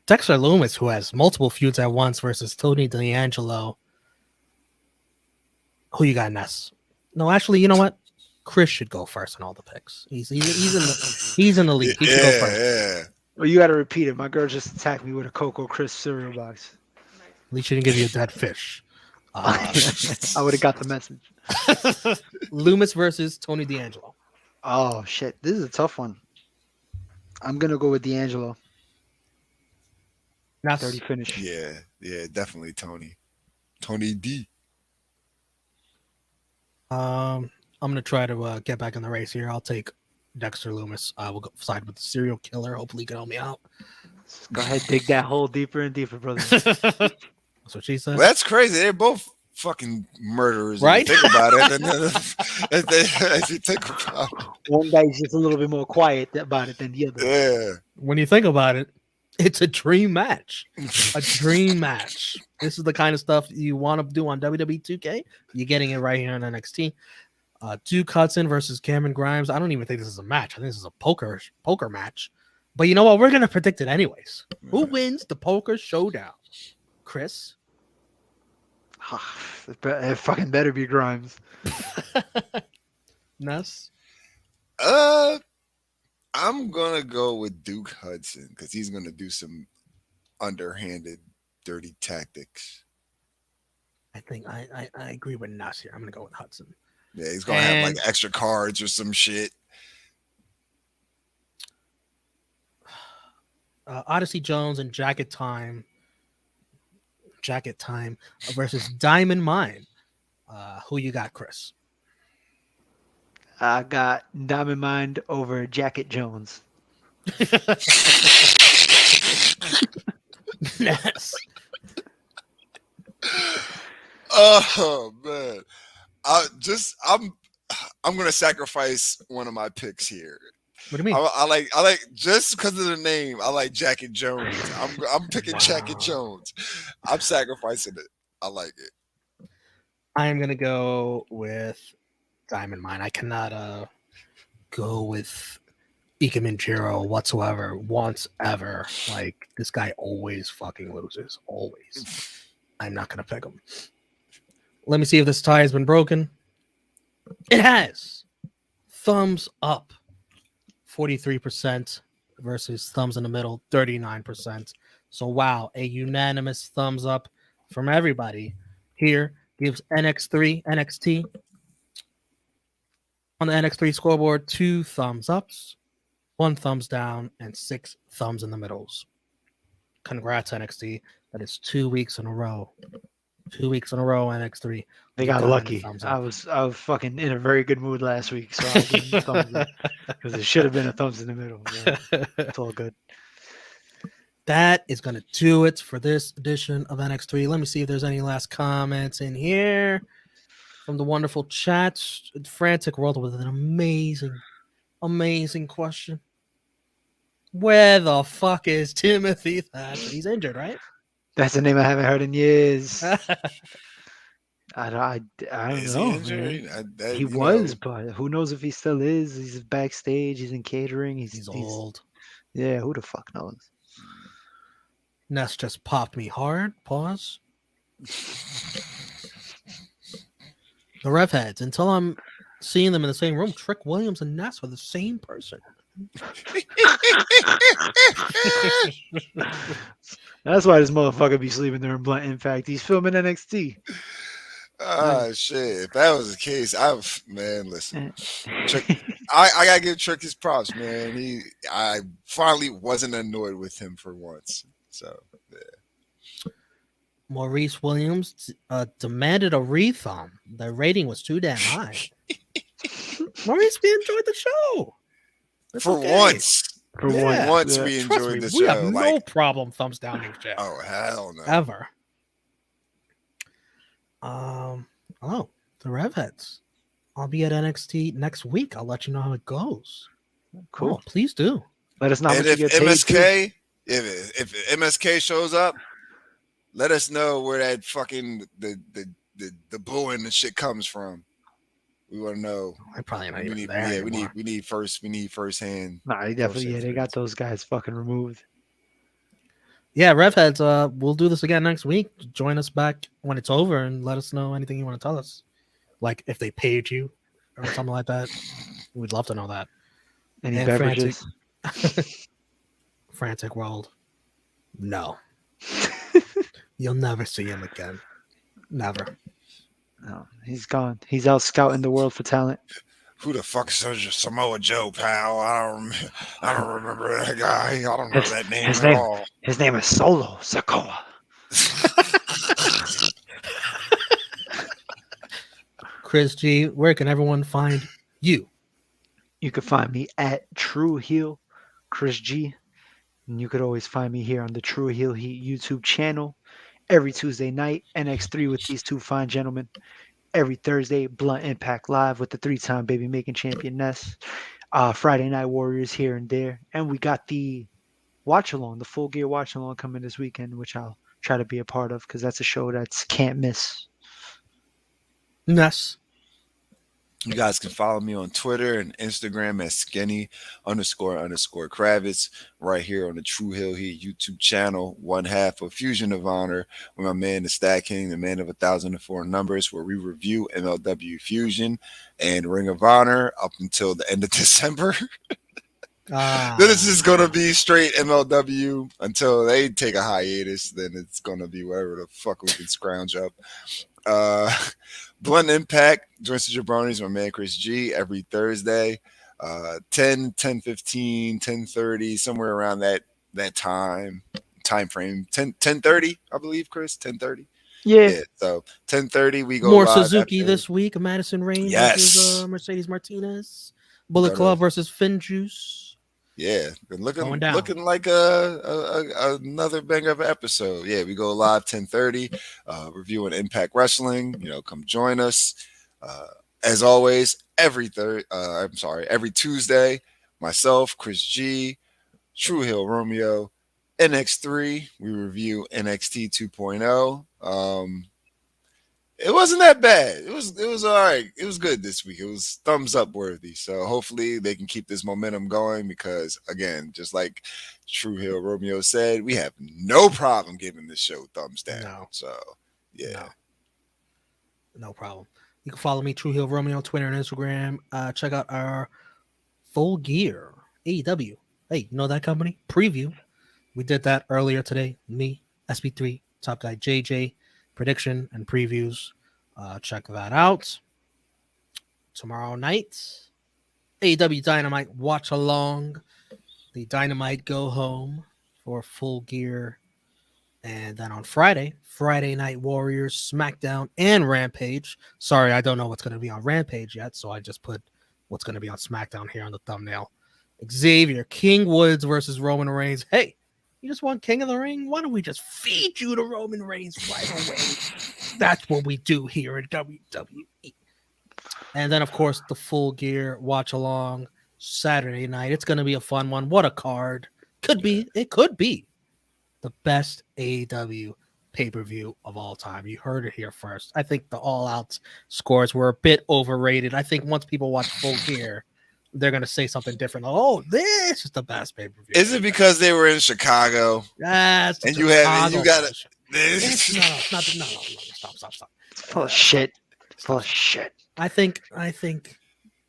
Dexter Loomis, who has multiple feuds at once, versus Tony D'Angelo. Who you got, Ness? No, actually, you know what? Chris should go first on all the picks. He's in the lead. He should go first. Yeah. Well, you got to repeat it. My girl just attacked me with a Cocoa Crisp cereal box. At least she didn't give you a dead fish. I would have got the message. Loomis versus Tony D'Angelo. Oh shit, this is a tough one. I'm gonna go with D'Angelo. That's 30 finish. Yeah, definitely Tony. Tony D. I'm gonna try to get back in the race here. I'll take Dexter Loomis. I will go side with the serial killer. Hopefully, he can help me out. Go ahead, dig that hole deeper and deeper, brother. That's what she said. Well, that's crazy. They're both fucking murderers. Right? If you think about it. If you think about it. One guy's just a little bit more quiet about it than the other. Yeah. When you think about it, it's a dream match. A dream match. This is the kind of stuff you want to do on WWE 2K. You're getting it right here on NXT. Duke Hudson versus Cameron Grimes. I don't even think this is a match. I think this is a poker match. But you know what? We're gonna predict it anyways. Who wins the poker showdown? Chris? It fucking better be Grimes. Ness? I'm gonna go with Duke Hudson because he's gonna do some underhanded, dirty tactics. I think I agree with Ness here. I'm gonna go with Hudson. Yeah, he's gonna have like extra cards or some shit. Odyssey Jones and Jacket Time versus Diamond Mine. Who you got, Chris? I got Diamond Mind over Jacket Jones. Yes. Oh man, I'm gonna sacrifice one of my picks here. What do you mean? I like just because of the name. I like Jacket Jones. I'm picking Jacket Jones. I'm sacrificing it. I like it. I am gonna go with Diamond Mine. I cannot go with Ikemen Jiro whatsoever, once ever. Like, this guy always fucking loses. Always. I'm not gonna pick him. Let me see if this tie has been broken. It has. Thumbs up. 43% versus thumbs in the middle, 39%. So wow, a unanimous thumbs up from everybody here gives NXT on the NX3 scoreboard 2 thumbs ups, 1 thumbs down, and 6 thumbs in the middles. Congrats, NXT. That is 2 weeks in a row. 2 weeks in a row, NX3. They got lucky. I was fucking in a very good mood last week, so I'll give them thumbs up because it should have been a thumbs in the middle. Yeah, it's all good. That is going to do it for this edition of NX3. Let me see if there's any last comments in here from the wonderful chat. Frantic World with an amazing question. Where the fuck is Timothy Thatcher? He's injured, right? That's a name I haven't heard in years. I don't know. He was, but who knows if he still is? He's backstage. He's in catering. He's old. Yeah, who the fuck knows? Ness just popped me hard. Pause. The Rev Heads. Until I'm seeing them in the same room, Trick Williams and Ness are the same person. That's why this motherfucker be sleeping there in Blunt. In fact, he's filming NXT. Shit. If that was the case, listen. I gotta give Trick his props, man. I finally wasn't annoyed with him for once. So yeah. Maurice Williams demanded a rethumb. The rating was too damn high. Maurice, we enjoyed the show. It's once. Once we enjoyed the show. We have no problem thumbs down your show. Oh, hell no. Ever. The Rev Heads. I'll be at NXT next week. I'll let you know how it goes. Cool. Oh, please do. Let us know. And if MSK shows up, let us know where that fucking the booing and shit comes from. We want to know. I probably not even there. Yeah, we need first hand. Nah, definitely. Yeah, they got those guys fucking removed. Yeah, Rev Heads. We'll do this again next week. Join us back when it's over and let us know anything you want to tell us. Like if they paid you or something like that. We'd love to know that. Any beverages? Frantic World. No. You'll never see him again. Never. No, he's gone. He's out scouting the world for talent. Who the fuck is Samoa Joe, pal? I don't remember that guy. I don't know that name at all. His name is Solo Sikoa. Chris G, where can everyone find you? You can find me at True Heel Chris G. And you could always find me here on the True Heel Heat YouTube channel every Tuesday night, NX3 with these two fine gentlemen. Every Thursday, Blunt Impact Live with the 3-time baby making champion Ness. Friday Night Warriors here and there. And we got the watch along, the Full Gear watch along coming this weekend, which I'll try to be a part of because that's a show that's can't miss. Ness. You guys can follow me on Twitter and Instagram at skinny__Kravitz right here on the True Hill Heat YouTube channel, one half of Fusion of Honor with my man, the Stat King, the man of 1,004 numbers, where we review MLW Fusion and Ring of Honor up until the end of December. Then it's just going to be straight MLW until they take a hiatus. Then it's going to be whatever the fuck we can scrounge up. Blunt Impact, Joints of Jabronis, my man Chris G, every Thursday, 10, 10:15, 10:30, somewhere around that time frame. 10:30, I believe, Chris, 10:30. Yeah. So 10:30, we go More live Suzuki after. this week. Madison Rain Yes. versus Mercedes Martinez. Bullet Club versus Finn Juice. Yeah, looking like another banger of an episode. Yeah, we go live 10:30, reviewing Impact Wrestling. Come join us. As always, every Tuesday, myself, Chris G, True Hill Romeo, NX3. We review NXT 2.0. It wasn't that bad. It was all right. It was good this week. It was thumbs up worthy. So hopefully they can keep this momentum going because, again, just like True Hill Romeo said, we have no problem giving this show thumbs down. No. So, yeah. No problem. You can follow me, True Hill Romeo, on Twitter and Instagram. Check out our Full Gear AEW. Hey, you know that company? Preview. We did that earlier today. Me, SB3, Top Guy JJ. Prediction and previews. Check that out. Tomorrow night, AEW Dynamite watch along. The Dynamite go home for Full Gear. And then on Friday Night Warriors, SmackDown, and Rampage. Sorry, I don't know what's going to be on Rampage yet, so I just put what's going to be on SmackDown here on the thumbnail. Xavier King Woods versus Roman Reigns. Hey, you just want King of the Ring? Why don't we just feed you to Roman Reigns right away? That's what we do here at WWE. And then, of course, the Full Gear watch along Saturday night. It's going to be a fun one. What a card. It could be the best AEW pay-per-view of all time. You heard it here first. I think the all-out scores were a bit overrated. I think once people watch Full Gear, they're going to say something different. Oh, this is the best pay-per-view. Is it because they were in Chicago? Yes. And you got it. No. Stop. It's full of shit. I think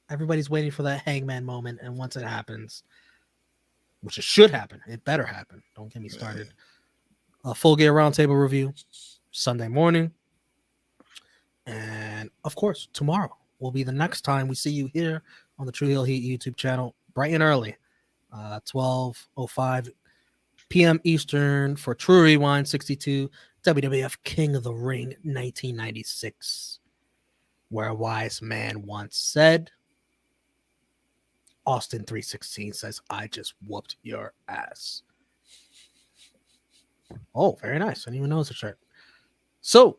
everybody's waiting for that Hangman moment, and once it happens, which it should happen, it better happen. Don't get me started. A Full Gear Roundtable review Sunday morning, and of course, tomorrow will be the next time we see you here on the True Hill Heat YouTube channel, bright and early, 12:05 p.m. Eastern for True Rewind 62 WWF King of the Ring 1996, where a wise man once said, Austin 316 says, I just whooped your ass. Oh, very nice. I didn't even know it's a shirt. So,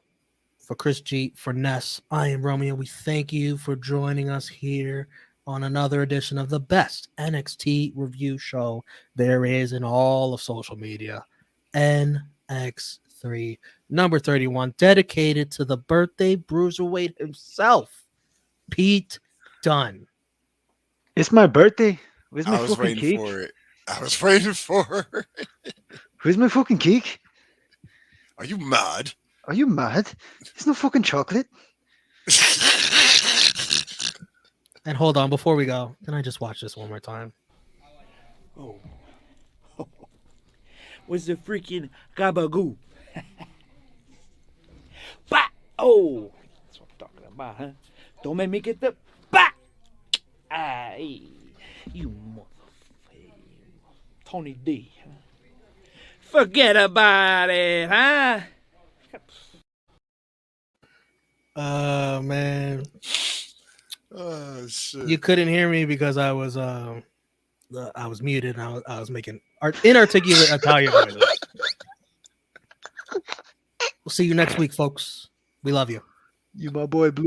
for Chris G, for Ness, I am Romeo. We thank you for joining us here on another edition of the best NXT review show there is in all of social media. NX3, number 31, dedicated to the birthday bruiserweight himself, Pete Dunne. It's my birthday. Where's my I was fucking waiting cake? for it. I was waiting for it. Where's my fucking cake? Are you mad? Are you mad? There's no fucking chocolate. And hold on, before we go, can I just watch this one more time? Oh. What's the freaking gabagoo? Bah! Oh! That's what I'm talking about, huh? Don't make me get the bah! Hey, you motherfucker. Tony D. Forget about it, huh? Man. Oh shit. You couldn't hear me because I was muted and I was making inarticulate Italian noises. We'll see you next week, folks. We love you. You my boy Blue.